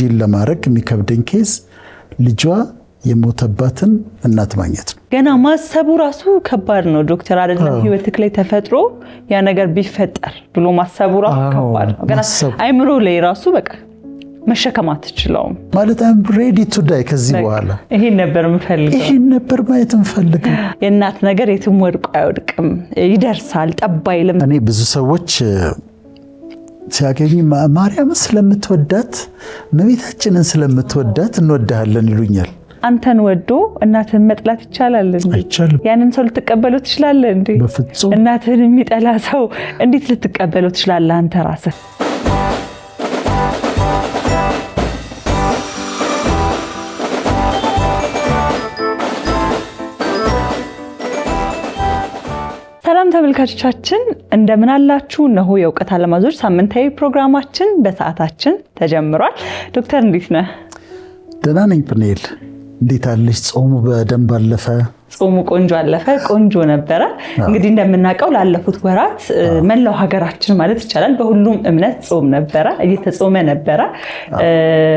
ዲል ለማድረግ የሚከብደኝ ኬዝ ልጇ የሞተባትን እናት ማግኘት ነው። ገና ማሰቡ ራሱ ከባድ ነው ዶክተር አይደለም ህይወትክ ላይ ተፈጥሮ ያ ነገር ቢፈጠር ብሎ ማሰቡ ራሱ ከባድ ነው። ገና አይምሮ ላይ ራሱ በቃ መሸከም አትችለውም ማለት I'm ready to die ከዚህ በኋላ ይሄን ነበር የምፈልገው ይሄን ነበር ማየት የምፈልገው። የእናት ነገር የትም ወድቆ አይወድቅም ይደርሳል ጠብ አይልም። እኔ ብዙ ሰዎች ሲያገኙ ማርያም ስለምትወዳት እመቤታችንን ስለምትወዳት እንወዳለን ይሉኛል። አንተን ወዶ እናትህን መጥላት ይቻላል እንዴ? አይቻልም። ያንን ሰው ልትቀበለው ትችላለህ እንዴ? በፍጹም። እናትህን የሚጠላ ሰው እንዴት ልትቀበለው ትችላለህ አንተ ራስህ? ሰላም ተመልካቾቻችን እንደምን አላችሁ? እነሆ የእውቀት አለማዞር ሳምንታዊ ፕሮግራማችን በሰዓታችን ተጀምሯል። ዶክተር እንዴት ነህ? ደህና ነኝ ፕኔል። እንዴት አለሽ? ጾሙ በደንብ አለፈ? ጾሙ ቆንጆ አለፈ፣ ቆንጆ ነበረ። እንግዲህ እንደምናውቀው ላለፉት ወራት መላው ሀገራችን ማለት ይቻላል በሁሉም እምነት ጾም ነበረ፣ እየተጾመ ነበረ።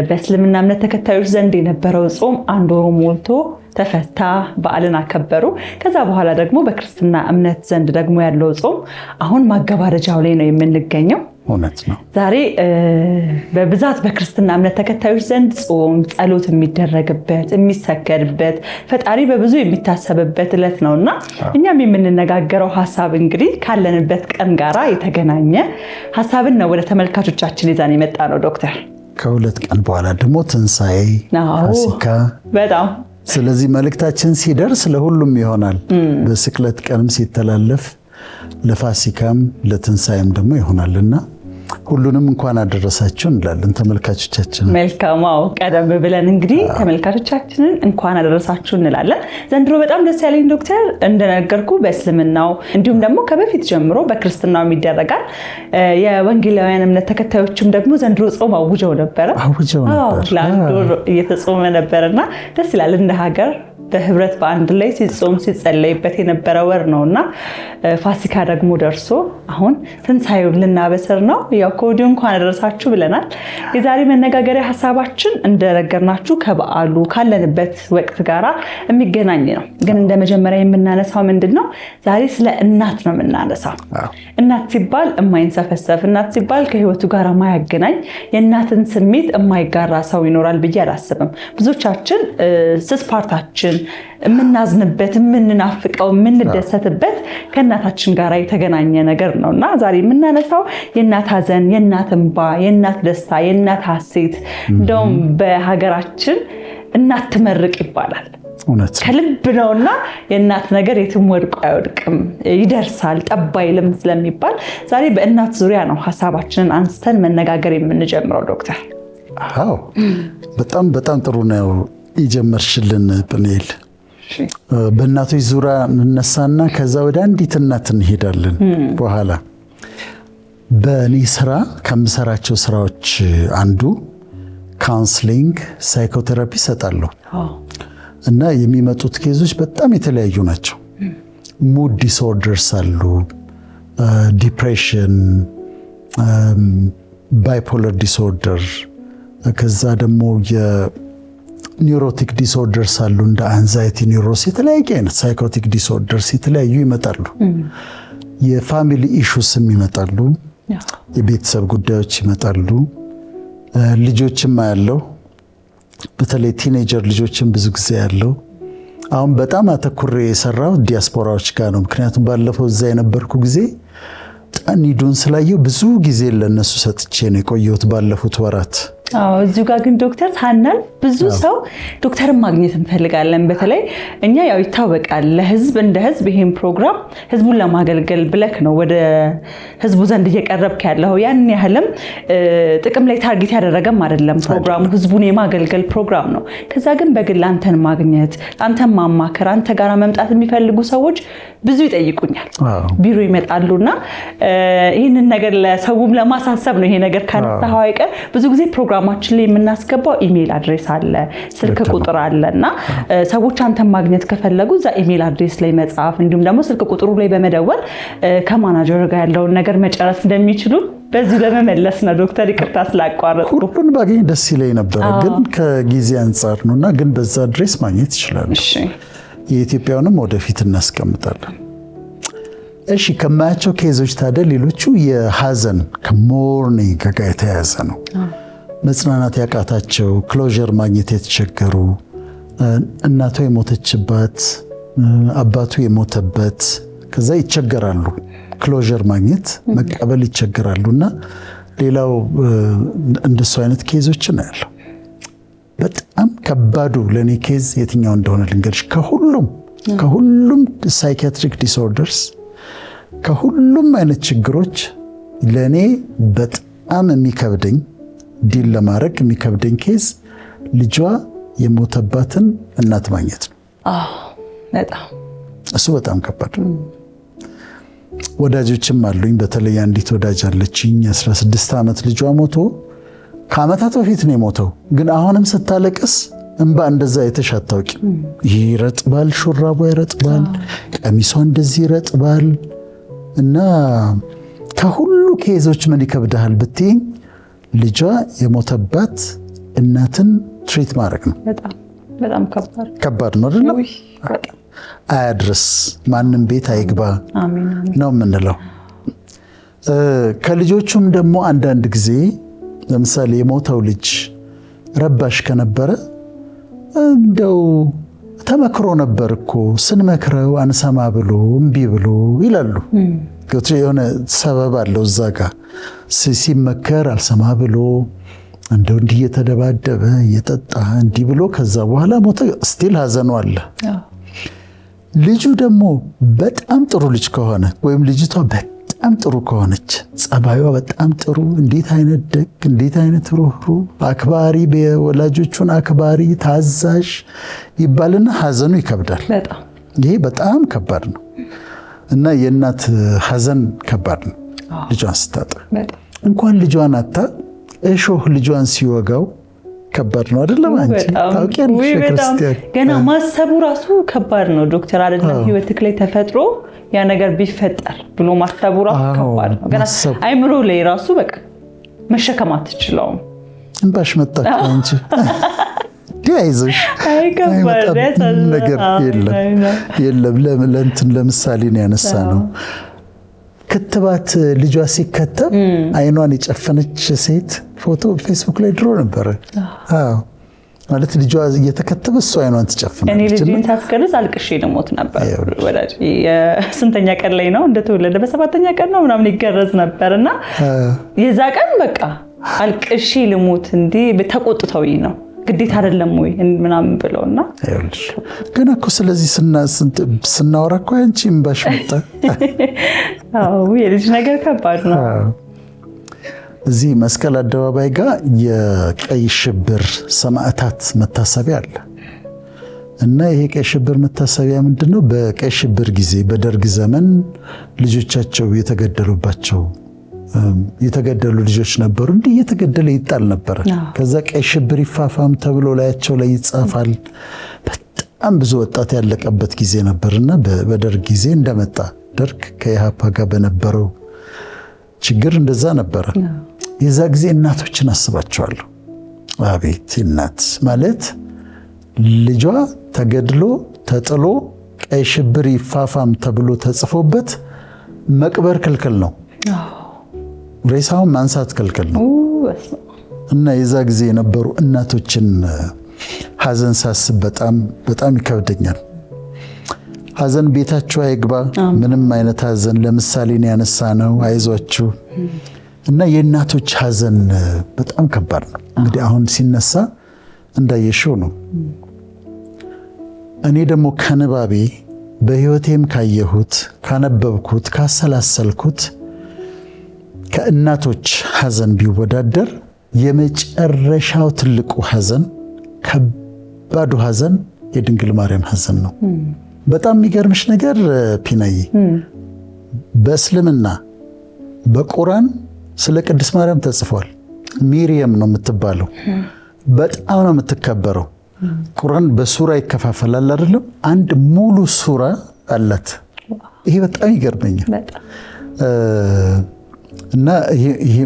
በእስልምና እምነት ተከታዮች ዘንድ የነበረው ጾም አንድ ወር ሞልቶ ተፈታ፣ በዓልን አከበሩ። ከዛ በኋላ ደግሞ በክርስትና እምነት ዘንድ ደግሞ ያለው ጾም አሁን ማገባደጃው ላይ ነው የምንገኘው። እውነት ነው። ዛሬ በብዛት በክርስትና እምነት ተከታዮች ዘንድ ጾም ጸሎት የሚደረግበት የሚሰገድበት ፈጣሪ በብዙ የሚታሰብበት ዕለት ነውና እኛም የምንነጋገረው ሐሳብ እንግዲህ ካለንበት ቀን ጋራ የተገናኘ ሐሳብን ነው ወደ ተመልካቾቻችን ይዘን የመጣ ነው ዶክተር። ከሁለት ቀን በኋላ ደግሞ ትንሣኤ ፋሲካ በጣም ስለዚህ መልእክታችን ሲደርስ ለሁሉም ይሆናል። በስቅለት ቀንም ሲተላለፍ ለፋሲካም ለትንሣኤም ደግሞ ይሆናልና ሁሉንም እንኳን አደረሳችሁ እንላለን ተመልካቾቻችን። መልካማው ቀደም ብለን እንግዲህ ተመልካቾቻችንን እንኳን አደረሳችሁ እንላለን። ዘንድሮ በጣም ደስ ያለኝ ዶክተር እንደነገርኩ በእስልምናው እንዲሁም ደግሞ ከበፊት ጀምሮ በክርስትናው ይደረጋል። የወንጌላውያን እምነት ተከታዮችም ደግሞ ዘንድሮ ጾም አውጀው ነበር። ለአንድ ወር እየተጾመ ነበርና ደስ ይላል። እንደ ሀገር በህብረት በአንድ ላይ ሲጾም ሲጸለይበት የነበረ ወር ነውና ፋሲካ ደግሞ ደርሶ አሁን ትንሣኤውን ልናበስር ነው። ያው ከወዲሁ እንኳን አደረሳችሁ ብለናል። የዛሬ መነጋገሪያ ሐሳባችን እንደነገርናችሁ ከበዓሉ ካለንበት ወቅት ጋራ የሚገናኝ ነው። ግን እንደ መጀመሪያ የምናነሳው ምንድነው? ዛሬ ስለ እናት ነው የምናነሳው። እናት ሲባል የማይንሰፈሰፍ እናት ሲባል ከህይወቱ ጋር የማያገናኝ የእናትን ስሜት የማይጋራ ሰው ይኖራል ብዬ አላስብም። ብዙዎቻችን ስስ ፓርታችን የምናዝንበት የምንናፍቀው የምንደሰትበት ከእናታችን ጋር የተገናኘ ነገር ነውና ዛሬ የምናነሳው የእናት ሐዘን፣ የእናት እንባ፣ የእናት ደስታ፣ የእናት ሐሴት። እንደውም በሀገራችን እናት ትመርቅ ይባላል። ከልብ ነውና የእናት ነገር የትም ወድቆ አይወድቅም ይደርሳል ጠብ አይልም ስለሚባል ዛሬ በእናት ዙሪያ ነው ሐሳባችንን አንስተን መነጋገር የምንጀምረው ዶክተር። አዎ በጣም በጣም ጥሩ ነው ይጀመርሽልን ፕኔል። በእናቶች ዙሪያ እንነሳና ከዛ ወደ አንዲት እናት እንሄዳለን። በኋላ በእኔ ስራ ከምሰራቸው ስራዎች አንዱ ካውንስሊንግ ሳይኮቴራፒ እሰጣለሁ እና የሚመጡት ኬዞች በጣም የተለያዩ ናቸው። ሙድ ዲስኦርደርስ አሉ፣ ዲፕሬሽን፣ ባይፖለር ዲስኦርደር፣ ከዛ ደግሞ ኒውሮቲክ ዲስኦርደርስ አሉ እንደ አንዛይቲ ኒውሮስ፣ የተለያየ አይነት ሳይኮቲክ ዲስኦርደርስ የተለያዩ ይመጣሉ። የፋሚሊ ኢሹስም ይመጣሉ፣ የቤተሰብ ጉዳዮች ይመጣሉ። ልጆችም ያለው በተለይ ቲኔጀር ልጆችም ብዙ ጊዜ ያለው። አሁን በጣም አተኩሬ የሰራው ዲያስፖራዎች ጋር ነው። ምክንያቱም ባለፈው እዛ የነበርኩ ጊዜ ኒዱን ስላየው ብዙ ጊዜ ለነሱ ሰጥቼ ነው የቆየሁት ባለፉት ወራት። እዚሁ ጋር ግን ዶክተር ታናል ብዙ ሰው ዶክተርን ማግኘት እንፈልጋለን። በተለይ እኛ ያው ይታወቃል ለህዝብ እንደ ህዝብ ይሄን ፕሮግራም ህዝቡን ለማገልገል ብለክ ነው ወደ ህዝቡ ዘንድ እየቀረብክ ያለው። ያን ያህልም ጥቅም ላይ ታርጌት ያደረገም አይደለም ፕሮግራሙ፣ ህዝቡን የማገልገል ፕሮግራም ነው። ከዛ ግን በግል አንተን ማግኘት፣ አንተን ማማከር፣ አንተ ጋር መምጣት የሚፈልጉ ሰዎች ብዙ ይጠይቁኛል፣ ቢሮ ይመጣሉና ይህንን ነገር ለሰውም ለማሳሰብ ነው። ይሄ ነገር ካነሳኸው አይቀር ብዙ ጊዜ ፕሮግራማችን ላይ የምናስገባው ኢሜል አድሬስ አለ፣ ስልክ ቁጥር አለና ሰዎች አንተን ማግኘት ከፈለጉ እዛ ኢሜል አድሬስ ላይ መጻፍ እንዲሁም ደግሞ ስልክ ቁጥሩ ላይ በመደወል ከማናጀር ጋር ያለውን ነገር መጨረስ እንደሚችሉ በዚህ ለመመለስ ነው ዶክተር፣ ይቅርታ ስላቋረጥኩ። ሁሉን ባገኝ ደስ ይለኝ ነበር፣ ግን ከጊዜ አንጻር ነውና፣ ግን በዛ ድሬስ ማግኘት ይችላል። እሺ፣ የኢትዮጵያውንም ወደፊት እናስቀምጣለን። እሺ፣ ከማያቸው ኬዞች ታዲያ ሌሎቹ የሀዘን ከሞርኒንግ ጋር የተያያዘ ነው። መጽናናት ያቃታቸው፣ ክሎዥር ማግኘት የተቸገሩ፣ እናቷ የሞተችባት፣ አባቱ የሞተበት፣ ከዛ ይቸገራሉ። ክሎዥር ማግኘት መቀበል ይቸገራሉና ሌላው እንደሱ አይነት ኬዞችን ነው ያለው። በጣም ከባዱ ለኔ ኬዝ የትኛው እንደሆነ ልንገርሽ። ከሁሉም ሳይኪያትሪክ ዲስኦርደርስ፣ ከሁሉም አይነት ችግሮች ለኔ በጣም የሚከብደኝ ዲል ለማድረግ የሚከብደኝ ኬዝ ልጇ የሞተባትን እናት ማግኘት ነው። እሱ በጣም ከባድ ነው። ወዳጆችም አሉኝ። በተለይ አንዲት ወዳጅ አለችኝ 16 ዓመት ልጇ ሞቶ ከዓመታት በፊት ነው የሞተው። ግን አሁንም ስታለቅስ እንባ እንደዛ አይተሽ አታውቂም። ይረጥባል፣ ሹራቧ ይረጥባል፣ ቀሚሷ እንደዚህ ይረጥባል። እና ከሁሉ ኬዞች ምን ይከብድሃል ብትይኝ ልጇ የሞተባት እናትን ትሪት ማድረግ ነው። በጣም ከባድ ነው አይደለም? አያድርስ፣ ማንም ቤት አይግባ ነው የምንለው። ከልጆቹም ደግሞ አንዳንድ ጊዜ ለምሳሌ የሞተው ልጅ ረባሽ ከነበረ እንደው ተመክሮ ነበር እኮ ስንመክረው አንሰማ ብሎ እምቢ ብሎ ይላሉ። የሆነ ሰበብ አለው እዛ ጋር ሲመከር አልሰማ ብሎ እንደው እንዲህ እየተደባደበ እየጠጣ እንዲህ ብሎ ከዛ በኋላ ሞተ። ስቲል ሀዘኑ አለ። ልጁ ደግሞ በጣም ጥሩ ልጅ ከሆነ ወይም ልጅቷ በጣም ጥሩ ከሆነች፣ ጸባዩዋ በጣም ጥሩ፣ እንዴት አይነት ደግ፣ እንዴት አይነት ሩህሩህ፣ አክባሪ፣ በወላጆቹን አክባሪ፣ ታዛዥ ይባልና ሀዘኑ ይከብዳል። ይሄ በጣም ከባድ ነው እና የእናት ሀዘን ከባድ ነው። ልጇን ስታጣ እንኳን ልጇን አታ እሾህ ልጇን ሲወጋው ከባድ ነው አይደለም? አንቺ ታውቂያለሽ ክርስቲያን፣ ገና ማሰቡ ራሱ ከባድ ነው ዶክተር። አይደለም ህይወትክ ላይ ተፈጥሮ ያ ነገር ቢፈጠር ብሎ ማሰቡ ራሱ ከባድ ነው። ገና አይምሮ ላይ ራሱ በቃ መሸከም አትችለውም። እንባሽ መጣች አንቺ አይዞሽ ነገር የለም። ለእንትን ለምሳሌ ነው ያነሳ ነው። ክትባት ልጇ ሲከተብ አይኗን የጨፈነች ሴት ፎቶ ፌስቡክ ላይ ድሮ ነበረ። ማለት ልጇ እየተከተበ እሱ አይኗን ትጨፍናለች። እኔ ልጅን ታስቀርጽ አልቅሼ ልሞት ነበር ወዳጅ። የስንተኛ ቀን ላይ ነው እንደተወለደ? በሰባተኛ ቀን ነው ምናምን ይገረዝ ነበርና የዛ ቀን በቃ አልቅሼ ልሞት እንዲህ ተቆጥተውኝ ነው ግዴታ አይደለም ወይ ምናምን ብለውና ግን እኮ ስለዚህ ስናወራ እኮ አንቺ እምባሽ መጣ። የልጅ ነገር ከባድ ነው። እዚህ መስቀል አደባባይ ጋር የቀይ ሽብር ሰማዕታት መታሰቢያ አለ እና ይሄ ቀይ ሽብር መታሰቢያ ምንድነው? በቀይ ሽብር ጊዜ በደርግ ዘመን ልጆቻቸው የተገደሉ ልጆች ነበሩ። እንዲህ እየተገደለ ይጣል ነበር። ከዛ ቀይ ሽብር ይፋፋም ተብሎ ላያቸው ላይ ይጻፋል። በጣም ብዙ ወጣት ያለቀበት ጊዜ ነበርና በደርግ ጊዜ እንደመጣ ደርግ ከኢሃፓ ጋር በነበረው ችግር እንደዛ ነበረ። የዛ ጊዜ እናቶችን አስባቸዋለሁ። አቤት እናት ማለት ልጇ ተገድሎ ተጥሎ ቀይ ሽብር ይፋፋም ተብሎ ተጽፎበት መቅበር ክልክል ነው። ሬሳውን ማንሳት ክልክል ነው። እና የዛ ጊዜ የነበሩ እናቶችን ሀዘን ሳስብ በጣም ይከብደኛል። ሀዘን ቤታችሁ አይግባ። ምንም አይነት ሀዘን ለምሳሌ ነው ያነሳ ነው። አይዟችሁ። እና የእናቶች ሀዘን በጣም ከባድ ነው። እንግዲህ አሁን ሲነሳ እንዳየሽው ነው። እኔ ደግሞ ከንባቤ በህይወቴም ካየሁት፣ ካነበብኩት፣ ካሰላሰልኩት ከእናቶች ሀዘን ቢወዳደር የመጨረሻው ትልቁ ሀዘን፣ ከባዱ ሀዘን የድንግል ማርያም ሀዘን ነው። በጣም የሚገርምሽ ነገር ፒናይ፣ በእስልምና በቁርአን ስለ ቅድስት ማርያም ተጽፏል። ሚሪየም ነው የምትባለው። በጣም ነው የምትከበረው። ቁርአን በሱራ ይከፋፈላል አይደለም? አንድ ሙሉ ሱራ አላት። ይሄ በጣም ይገርመኛል። እና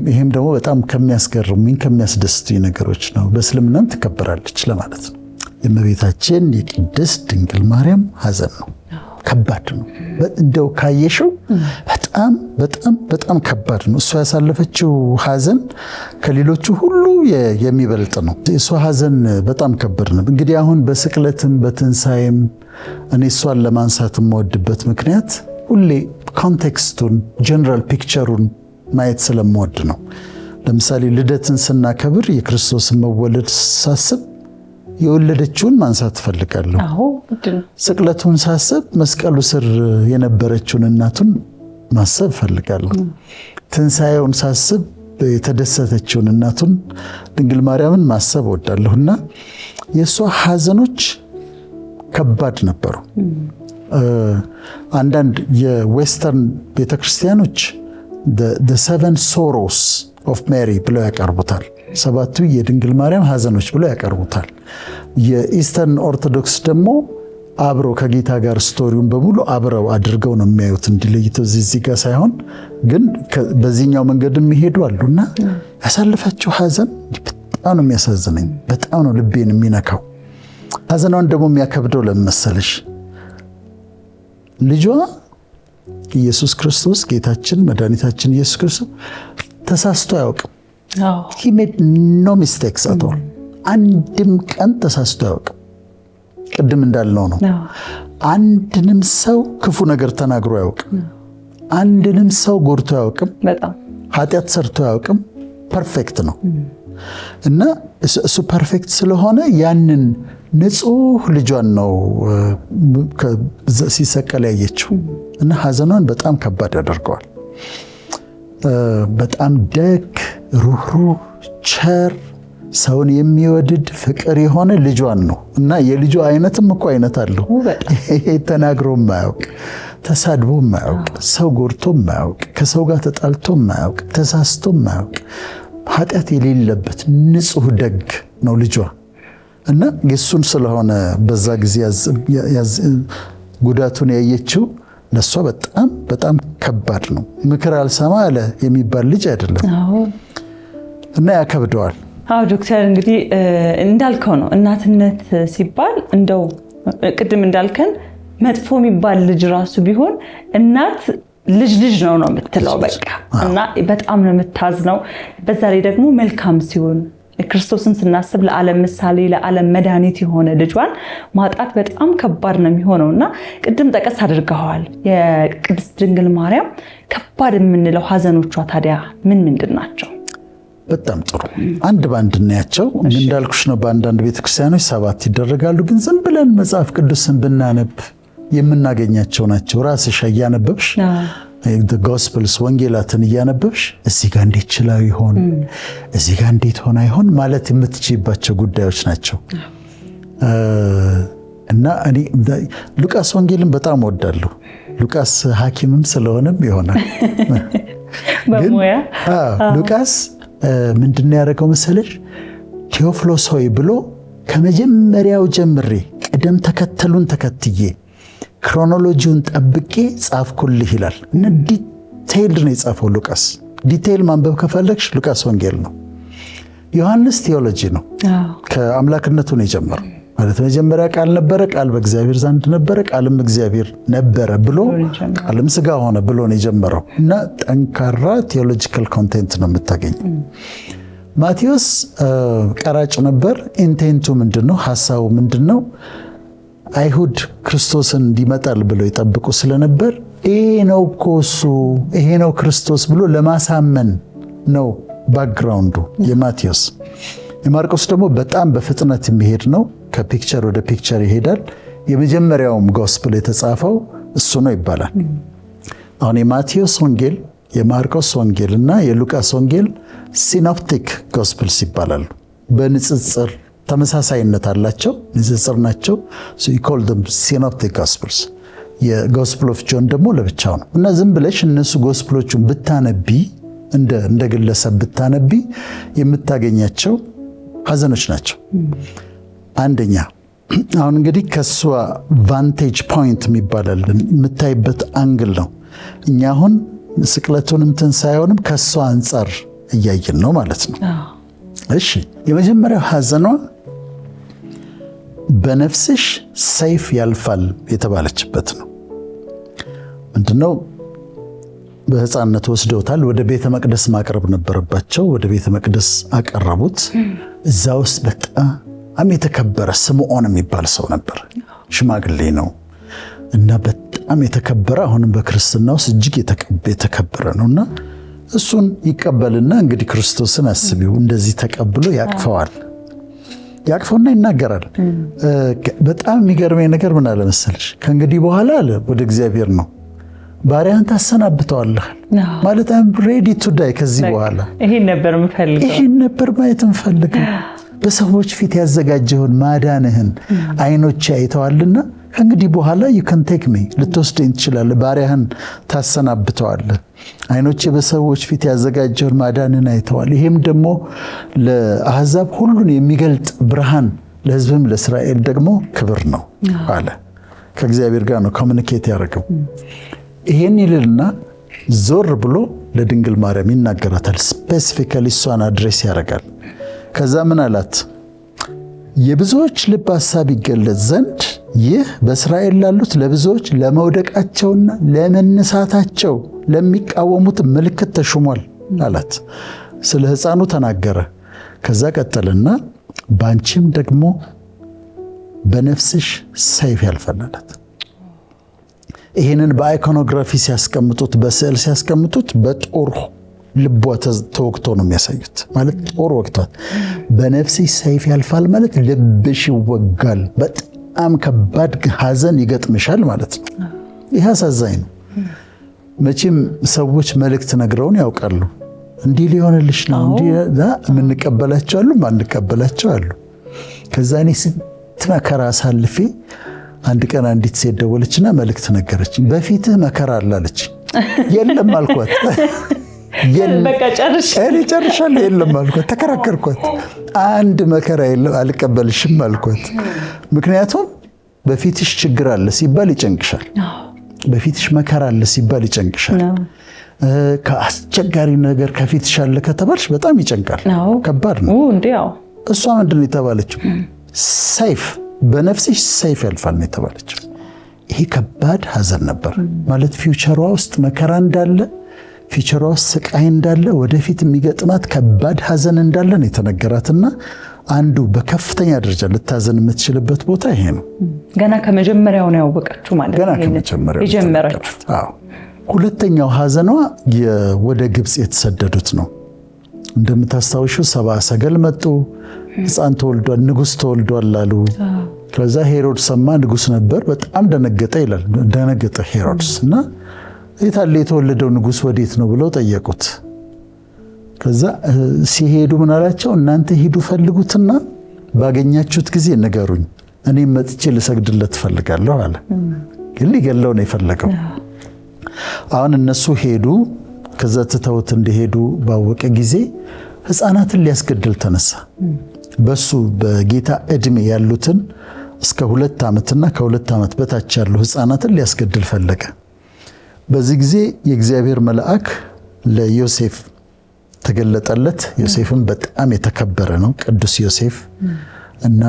ይሄም ደግሞ በጣም ከሚያስገርሙኝ ከሚያስደስቱኝ ነገሮች ነው። በእስልምናም ትከበራለች ለማለት ነው። የእመቤታችን የቅድስት ድንግል ማርያም ሐዘን ነው፣ ከባድ ነው። እንደው ካየሽው በጣም በጣም በጣም ከባድ ነው። እሷ ያሳለፈችው ሐዘን ከሌሎቹ ሁሉ የሚበልጥ ነው። እሷ ሐዘን በጣም ከባድ ነው። እንግዲህ አሁን በስቅለትም በትንሣኤም እኔ እሷን ለማንሳት የምወድበት ምክንያት ሁሌ ኮንቴክስቱን ጀነራል ፒክቸሩን ማየት ስለምወድ ነው። ለምሳሌ ልደትን ስናከብር የክርስቶስን መወለድ ሳስብ የወለደችውን ማንሳት እፈልጋለሁ። ስቅለቱን ሳስብ መስቀሉ ስር የነበረችውን እናቱን ማሰብ እፈልጋለሁ። ትንሣኤውን ሳስብ የተደሰተችውን እናቱን ድንግል ማርያምን ማሰብ እወዳለሁ። እና የእሷ ሐዘኖች ከባድ ነበሩ። አንዳንድ የዌስተርን ቤተክርስቲያኖች the seven sorrows of Mary ብለው ያቀርቡታል። 7ቱ የድንግል ማርያም ሐዘኖች ብለው ያቀርቡታል። የኢስተርን ኦርቶዶክስ ደግሞ አብሮ ከጌታ ጋር ስቶሪውን በሙሉ አብረው አድርገው ነው የሚያዩት፣ እንዲለይተው እዚህ ጋር ሳይሆን ግን በዚህኛው መንገድ የሚሄዱ አሉና ያሳለፈችው ሐዘን በጣም ነው የሚያሳዝነኝ፣ በጣም ነው ልቤን የሚነካው። ሐዘኗን ደግሞ የሚያከብደው ለምን መሰለሽ? ልጇ ኢየሱስ ክርስቶስ ጌታችን መድኃኒታችን ኢየሱስ ክርስቶስ ተሳስቶ አያውቅም። he made no mistakes at all። አንድም ቀን ተሳስቶ አያውቅም። ቅድም እንዳልነው ነው። አንድንም ሰው ክፉ ነገር ተናግሮ አያውቅም። አንድንም ሰው ጎድቶ አያውቅም። ኃጢአት ሰርቶ አያውቅም። ፐርፌክት ነው እና እሱ ፐርፌክት ስለሆነ ያንን ንጹህ ልጇን ነው ሲሰቀል ያየችው እና ሐዘኗን በጣም ከባድ ያደርገዋል። በጣም ደግ፣ ሩህሩህ፣ ቸር፣ ሰውን የሚወድድ ፍቅር የሆነ ልጇን ነው እና የልጇ አይነትም እኮ አይነት አለው። ይሄ ተናግሮ የማያውቅ ተሳድቦ የማያውቅ ሰው ጎድቶ የማያውቅ ከሰው ጋር ተጣልቶ የማያውቅ ተሳስቶ የማያውቅ ኃጢአት የሌለበት ንጹህ ደግ ነው ልጇ እና የሱን ስለሆነ በዛ ጊዜ ጉዳቱን ያየችው ለሷ በጣም በጣም ከባድ ነው። ምክር አልሰማ አለ የሚባል ልጅ አይደለም እና ያከብደዋል። አዎ ዶክተር እንግዲህ እንዳልከው ነው። እናትነት ሲባል እንደው ቅድም እንዳልከን መጥፎ የሚባል ልጅ ራሱ ቢሆን እናት ልጅ ነው የምትለው በቃ እና በጣም ነው የምታዝነው። በዛ ላይ ደግሞ መልካም ሲሆን ክርስቶስን ስናስብ ለዓለም ምሳሌ ለዓለም መድኃኒት የሆነ ልጇን ማጣት በጣም ከባድ ነው የሚሆነውና ቅድም ጠቀስ አድርገዋል። የቅድስት ድንግል ማርያም ከባድ የምንለው ሐዘኖቿ ታዲያ ምንድን ናቸው? በጣም ጥሩ አንድ ባንድ እናያቸው። እንዳልኩሽ ነው በአንዳንድ ቤተክርስቲያኖች 7 ይደረጋሉ፣ ግን ዝም ብለን መጽሐፍ ቅዱስን ብናነብ የምናገኛቸው ናቸው። ራስሽ እያነበብሽ ጎስፕልስ ወንጌላትን እያነበብሽ እዚህ ጋር እንዴት ችላው ይሆን እዚህ ጋር እንዴት ሆና ይሆን ማለት የምትችይባቸው ጉዳዮች ናቸው። እና እኔ ሉቃስ ወንጌልን በጣም እወዳለሁ። ሉቃስ ሐኪምም ስለሆነም ይሆናል። ሉቃስ ምንድነው ያደረገው መሰለሽ? ቴዎፍሎስ ሆይ ብሎ ከመጀመሪያው ጀምሬ ቅደም ተከተሉን ተከትዬ ክሮኖሎጂውን ጠብቄ ጻፍኩልህ ይላል እና ዲቴይል ነው የጻፈው ሉቃስ። ዲቴይል ማንበብ ከፈለግሽ ሉቃስ ወንጌል ነው። ዮሐንስ ቴዎሎጂ ነው። ከአምላክነቱ ነው የጀመረው። ማለት መጀመሪያ ቃል ነበረ፣ ቃል በእግዚአብሔር ዘንድ ነበረ፣ ቃልም እግዚአብሔር ነበረ ብሎ ቃልም ሥጋ ሆነ ብሎ ነው የጀመረው እና ጠንካራ ቴዎሎጂካል ኮንቴንት ነው የምታገኘው። ማቴዎስ ቀራጭ ነበር። ኢንቴንቱ ምንድነው? ሐሳቡ ምንድነው? አይሁድ ክርስቶስን እንዲመጣል ብለው ይጠብቁ ስለነበር ይሄ ነው እኮ እሱ ይሄ ነው ክርስቶስ ብሎ ለማሳመን ነው ባክግራውንዱ የማቴዎስ። የማርቆስ ደግሞ በጣም በፍጥነት የሚሄድ ነው። ከፒክቸር ወደ ፒክቸር ይሄዳል። የመጀመሪያውም ጎስፕል የተጻፈው እሱ ነው ይባላል። አሁን የማቴዎስ ወንጌል፣ የማርቆስ ወንጌል እና የሉቃስ ወንጌል ሲኖፕቲክ ጎስፕልስ ይባላሉ። በንጽጽር ተመሳሳይነት አላቸው፣ ንጽጽር ናቸው። so you call them synoptic gospels። የጎስፕል ኦፍ ጆን ደግሞ ለብቻው ነው እና ዝም ብለሽ እነሱ ጎስፕሎቹን ብታነቢ እንደ ግለሰብ ብታነቢ የምታገኛቸው ሐዘኖች ናቸው። አንደኛ አሁን እንግዲህ ከሷ ቫንቴጅ ፖይንት የሚባላል የምታይበት አንግል ነው። እኛ አሁን ስቅለቱንም ትንሣኤውንም ከሷ አንጻር እያየን ነው ማለት ነው። እሺ የመጀመሪያው ሐዘኗ በነፍስሽ ሰይፍ ያልፋል የተባለችበት ነው። ምንድነው? በሕፃንነት ወስደውታል። ወደ ቤተ መቅደስ ማቅረብ ነበረባቸው። ወደ ቤተ መቅደስ አቀረቡት። እዛ ውስጥ በጣም የተከበረ ስምዖን የሚባል ሰው ነበር። ሽማግሌ ነው እና በጣም የተከበረ አሁንም በክርስትና ውስጥ እጅግ የተከበረ ነውና እሱን ይቀበልና እንግዲህ ክርስቶስን አስቢው እንደዚህ ተቀብሎ ያቅፈዋል። ያቅፈውና ይናገራል። በጣም የሚገርመኝ ነገር ምን አለ መሰለሽ? ከእንግዲህ በኋላ አለ ወደ እግዚአብሔር ነው ባሪያን ታሰናብተዋለህ ማለት አም ሬዲ ቱ ዳይ። ከዚህ በኋላ ይሄን ነበር የምፈልገው፣ ይሄን ነበር ማየት የምፈልገው። በሰዎች ፊት ያዘጋጀውን ማዳንህን አይኖች አይተዋልና ከእንግዲህ በኋላ you can take me ልትወስደኝ ትችላለህ። ባሪያህን ታሰናብተዋለህ። አይኖቼ በሰዎች ፊት ያዘጋጀውን ማዳንህን አይተዋል። ይሄም ደግሞ ለአሕዛብ ሁሉን የሚገልጥ ብርሃን፣ ለሕዝብም ለእስራኤል ደግሞ ክብር ነው አለ። ከእግዚአብሔር ጋር ነው ኮሚኒኬት ያደረገው። ይሄን ይልና ዞር ብሎ ለድንግል ማርያም ይናገራታል። ስፔሲፊካሊ እሷን አድሬስ ያደርጋል። ከዛ ምን አላት? የብዙዎች ልብ ሐሳብ ይገለጽ ዘንድ ይህ በእስራኤል ላሉት ለብዙዎች ለመውደቃቸውና ለመነሳታቸው ለሚቃወሙት ምልክት ተሹሟል አላት። ስለ ሕፃኑ ተናገረ። ከዛ ቀጠልና ባንቺም ደግሞ በነፍስሽ ሰይፍ ያልፋል አላት። ይህንን በአይኮኖግራፊ ሲያስቀምጡት፣ በስዕል ሲያስቀምጡት በጦር ልቧ ተወግቶ ነው የሚያሳዩት። ማለት ጦር ወግቷት በነፍስሽ ሰይፍ ያልፋል ማለት ልብሽ ይወጋል፣ በጣም ከባድ ሐዘን ይገጥምሻል ማለት ነው። ይህ አሳዛኝ ነው። መቼም ሰዎች መልእክት ነግረውን ያውቃሉ። እንዲህ ሊሆንልሽ ነው እንዲህ የምንቀበላቸው አሉ፣ ማንቀበላቸው አሉ። ከዛ እኔ ስንት መከራ አሳልፌ አንድ ቀን አንዲት ሴት ደወለችና መልእክት ነገረችኝ። በፊትህ መከራ አለ አለች። የለም አልኳት። በቃ ጨርሻለሁ። የለም አልኳት። ተከራከርኳት። አንድ መከራ የለም አልቀበልሽም አልኳት። ምክንያቱም በፊትሽ ችግር አለ ሲባል ይጨንቅሻል። በፊትሽ መከራ አለ ሲባል ይጨንቅሻል። ከአስቸጋሪ ነገር ከፊትሽ አለ ከተባልሽ በጣም ይጨንቃል። ከባድ ነው። እሷ ምንድን ነው የተባለችው? ሰይፍ በነፍስሽ ሰይፍ ያልፋል ነው የተባለችው። ይሄ ከባድ ሐዘን ነበር ማለት ፊውቸሯ ውስጥ መከራ እንዳለ፣ ፊውቸሯ ውስጥ ስቃይ እንዳለ፣ ወደፊት የሚገጥማት ከባድ ሐዘን እንዳለ ነው የተነገራትና አንዱ በከፍተኛ ደረጃ ልታዘን የምትችልበት ቦታ ይሄ ነው። ገና ከመጀመሪያው ነው ያወቀችው ማለት ነው። ገና ከመጀመሪያው የጀመረችው። አዎ። ሁለተኛው ሐዘኗ ወደ ግብጽ የተሰደዱት ነው። እንደምታስታውሹ ሰብአ ሰገል መጡ። ሕፃን ተወልዷል፣ ንጉሥ ተወልዷል አሉ። ከዛ ሄሮድስ ሰማ፣ ንጉሥ ነበር፣ በጣም ደነገጠ ይላል። ደነገጠ ሄሮድስ እና የታለ የተወለደው ንጉሥ ወዴት ነው ብለው ጠየቁት። ከዛ ሲሄዱ ምን አላቸው? እናንተ ሂዱ ፈልጉትና ባገኛችሁት ጊዜ ንገሩኝ፣ እኔም መጥቼ ልሰግድለት ፈልጋለሁ አለ። ግን ሊገለው ነው የፈለገው። አሁን እነሱ ሄዱ። ከዛ ትተውት እንደሄዱ ባወቀ ጊዜ ሕፃናትን ሊያስገድል ተነሳ። በሱ በጌታ ዕድሜ ያሉትን እስከ 2 ዓመትና ከ2 ዓመት በታች ያሉ ሕፃናትን ሊያስገድል ፈለገ። በዚህ ጊዜ የእግዚአብሔር መልአክ ለዮሴፍ ተገለጠለት። ዮሴፍም በጣም የተከበረ ነው፣ ቅዱስ ዮሴፍ እና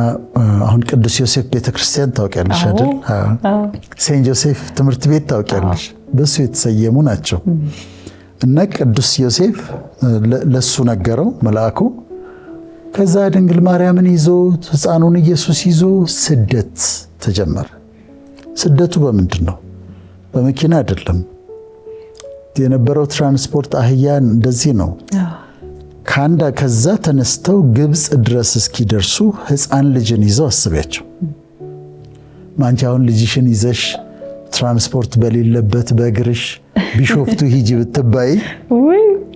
አሁን ቅዱስ ዮሴፍ ቤተክርስቲያን ታውቂያለሽ አይደል? ሴንት ጆሴፍ ትምህርት ቤት ታውቂያለሽ? በሱ የተሰየሙ ናቸው። እና ቅዱስ ዮሴፍ ለሱ ነገረው መልአኩ። ከዛ ድንግል ማርያምን ይዞ ሕፃኑን ኢየሱስ ይዞ ስደት ተጀመረ። ስደቱ በምንድን ነው? በመኪና አይደለም። የነበረው ትራንስፖርት አህያ እንደዚህ ነው። ከዛ ተነስተው ግብጽ ድረስ እስኪደርሱ ሕፃን ልጅን ይዘው አስቢያቸው። ማንቺ አሁን ልጅሽን ይዘሽ ትራንስፖርት በሌለበት በእግርሽ ቢሾፍቱ ሂጂ ብትባይ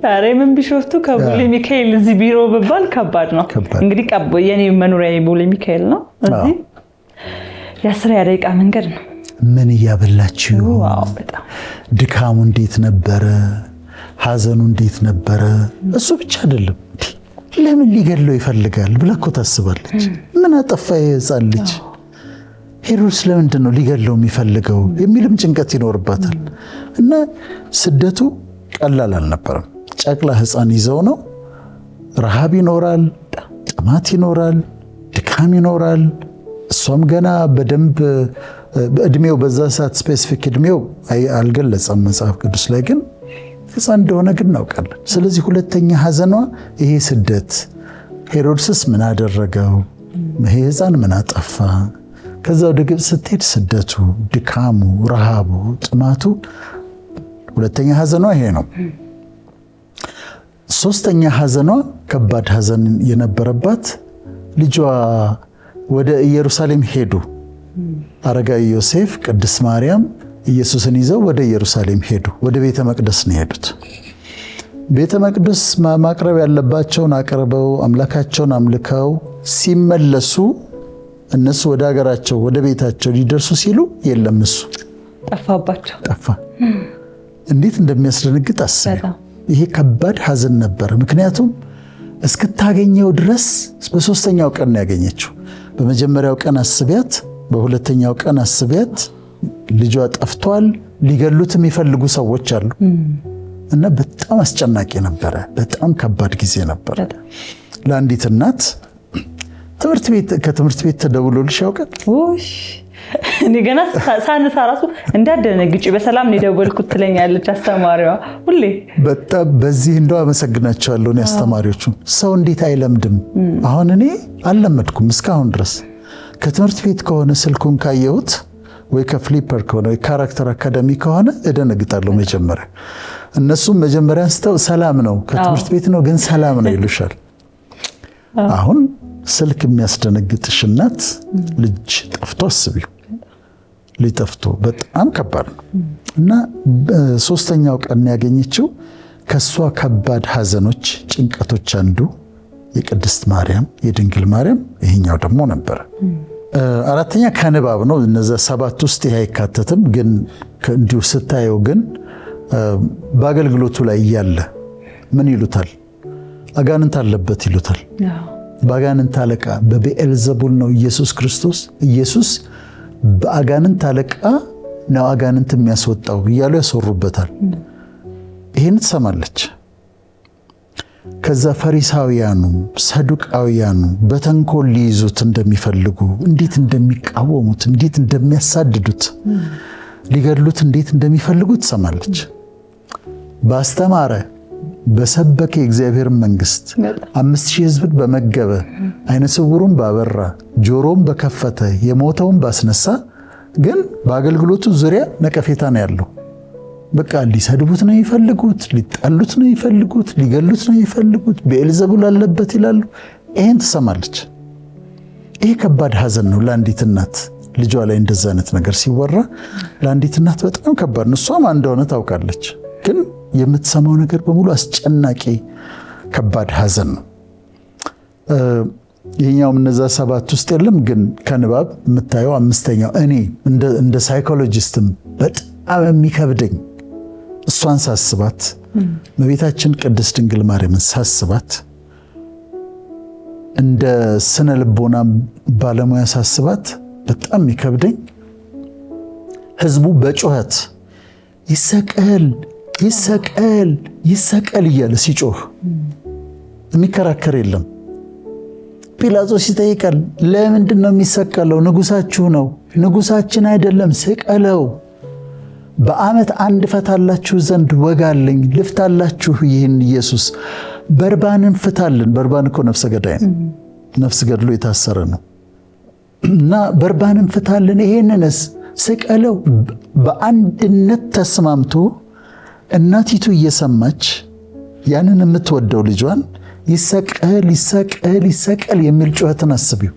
ዛሬ ምን ቢሾፍቱ ከቦሌ ሚካኤል እዚህ ቢሮ ብባል ከባድ ነው። እንግዲህ የኔ መኖሪያ ቦሌ ሚካኤል ነው። እዚህ የ10 ደቂቃ መንገድ ነው። ምን እያበላችሁ? ድካሙ እንዴት ነበረ? ሐዘኑ እንዴት ነበረ? እሱ ብቻ አይደለም፣ ለምን ሊገለው ይፈልጋል ብላ እኮ ታስባለች። ምን አጠፋ የሕፃን ልጅ? ሄሮድስ ለምንድን ነው ሊገለው የሚፈልገው የሚልም ጭንቀት ይኖርባታል። እና ስደቱ ቀላል አልነበረም። ጨቅላ ሕፃን ይዘው ነው። ረሃብ ይኖራል፣ ጥማት ይኖራል፣ ድካም ይኖራል። እሷም ገና በደንብ እድሜው በዛ ሰዓት ስፔሲፊክ እድሜው አልገለጸም መጽሐፍ ቅዱስ ላይ፣ ግን ሕፃን እንደሆነ ግን እናውቃለን። ስለዚህ ሁለተኛ ሐዘኗ ይሄ ስደት፣ ሄሮድስስ ምን አደረገው፣ ይሄ ሕፃን ምን አጠፋ፣ ከዛ ወደ ግብፅ ስትሄድ ስደቱ፣ ድካሙ፣ ረሃቡ፣ ጥማቱ፣ ሁለተኛ ሐዘኗ ይሄ ነው። ሶስተኛ ሐዘኗ ከባድ ሐዘን የነበረባት ልጇ ወደ ኢየሩሳሌም ሄዱ። አረጋዊ ዮሴፍ፣ ቅድስት ማርያም ኢየሱስን ይዘው ወደ ኢየሩሳሌም ሄዱ። ወደ ቤተ መቅደስ ነው የሄዱት። ቤተ መቅደስ ማቅረብ ያለባቸውን አቅርበው አምላካቸውን አምልከው ሲመለሱ እነሱ ወደ ሀገራቸው ወደ ቤታቸው ሊደርሱ ሲሉ የለም፣ እሱ ጠፋባቸው። ጠፋ። እንዴት እንደሚያስደነግጥ አስቢ። ይሄ ከባድ ሐዘን ነበረ። ምክንያቱም እስክታገኘው ድረስ በሶስተኛው ቀን ነው ያገኘችው። በመጀመሪያው ቀን አስቢያት፣ በሁለተኛው ቀን አስቢያት፣ ልጇ ጠፍቷል። ሊገሉት የሚፈልጉ ሰዎች አሉ እና በጣም አስጨናቂ ነበረ። በጣም ከባድ ጊዜ ነበረ ለአንዲት እናት። ከትምህርት ቤት ተደውሎልሽ ያውቃል? እኔ ገና ሳነሳ ራሱ እንዳደነግጪ በሰላም ነው የደወልኩት ትለኛለች አስተማሪዋ ሁሌ። በጣም በዚህ እንደው አመሰግናቸዋለሁ እኔ አስተማሪዎቹ። ሰው እንዴት አይለምድም? አሁን እኔ አልለመድኩም እስካሁን ድረስ። ከትምህርት ቤት ከሆነ ስልኩን ካየሁት ወይ ከፍሊፐር ከሆነ ወይ ካራክተር አካዳሚ ከሆነ እደነግጣለሁ መጀመሪያ። እነሱም መጀመሪያ አንስተው ሰላም ነው ከትምህርት ቤት ነው ግን ሰላም ነው ይሉሻል። አሁን ስልክ የሚያስደነግጥሽ እናት ልጅ ጠፍቶ አስቢው። ልጅ ጠፍቶ በጣም ከባድ ነው እና ሶስተኛው ቀን ያገኘችው ከሷ ከባድ ሐዘኖች፣ ጭንቀቶች አንዱ የቅድስት ማርያም የድንግል ማርያም ይሄኛው ደግሞ ነበረ። አራተኛ ከንባብ ነው። እነዛ ሰባት ውስጥ ይሄ አይካተትም፣ ግን እንዲሁ ስታየው ግን በአገልግሎቱ ላይ እያለ ምን ይሉታል? አጋንንት አለበት ይሉታል። በአጋንንት አለቃ በቤኤልዘቡል ነው ኢየሱስ ክርስቶስ። ኢየሱስ በአጋንንት አለቃ ነው አጋንንት የሚያስወጣው እያሉ ያስወሩበታል። ይህን ትሰማለች። ከዛ ፈሪሳውያኑ ሰዱቃውያኑ በተንኮል ሊይዙት እንደሚፈልጉ፣ እንዴት እንደሚቃወሙት፣ እንዴት እንደሚያሳድዱት፣ ሊገድሉት እንዴት እንደሚፈልጉ ትሰማለች። ባስተማረ በሰበከ የእግዚአብሔር መንግስት 5000 ሕዝብን በመገበ አይነ ስውሩን ባበራ ጆሮም በከፈተ የሞተውን ባስነሳ፣ ግን በአገልግሎቱ ዙሪያ ነቀፌታ ነው ያለው። በቃ ሊሰድቡት ነው ይፈልጉት፣ ሊጣሉት ነው ይፈልጉት፣ ሊገሉት ነው ይፈልጉት፣ ቤኤልዘቡል አለበት ይላሉ። ይሄን ትሰማለች። ይሄ ከባድ ሐዘን ነው ለአንዲት እናት። ልጇ ላይ እንደዛ አይነት ነገር ሲወራ ለአንዲት እናት በጣም ከባድ ነው። እሷም እንደሆነ ታውቃለች፣ ግን የምትሰማው ነገር በሙሉ አስጨናቂ ከባድ ሐዘን ነው። ይሄኛውም እነዛ ሰባት ውስጥ የለም፣ ግን ከንባብ የምታየው አምስተኛው እኔ እንደ ሳይኮሎጂስትም በጣም የሚከብደኝ እሷን ሳስባት፣ እመቤታችን ቅድስት ድንግል ማርያምን ሳስባት፣ እንደ ስነ ልቦናም ባለሙያ ሳስባት በጣም የሚከብደኝ ህዝቡ በጩኸት ይሰቀል ይሰቀል ይሰቀል እያለ ሲጮህ የሚከራከር የለም። ጲላጦስ ይጠይቃል፣ ለምንድን ነው የሚሰቀለው? ንጉሳችሁ ነው። ንጉሳችን አይደለም፣ ስቀለው። በዓመት አንድ ፈታላችሁ ዘንድ ወጋለኝ፣ ልፍታላችሁ ይህን ኢየሱስ። በርባንን ፍታልን። በርባን እኮ ነፍሰ ገዳይ ነው፣ ነፍስ ገድሎ የታሰረ ነው። እና በርባንን ፍታልን፣ ይሄንንስ ስቀለው። በአንድነት ተስማምቶ እናቲቱ እየሰማች ያንን የምትወደው ልጇን ይሰቀል ይሰቀል ይሰቀል የሚል ጩኸትን አስቢው።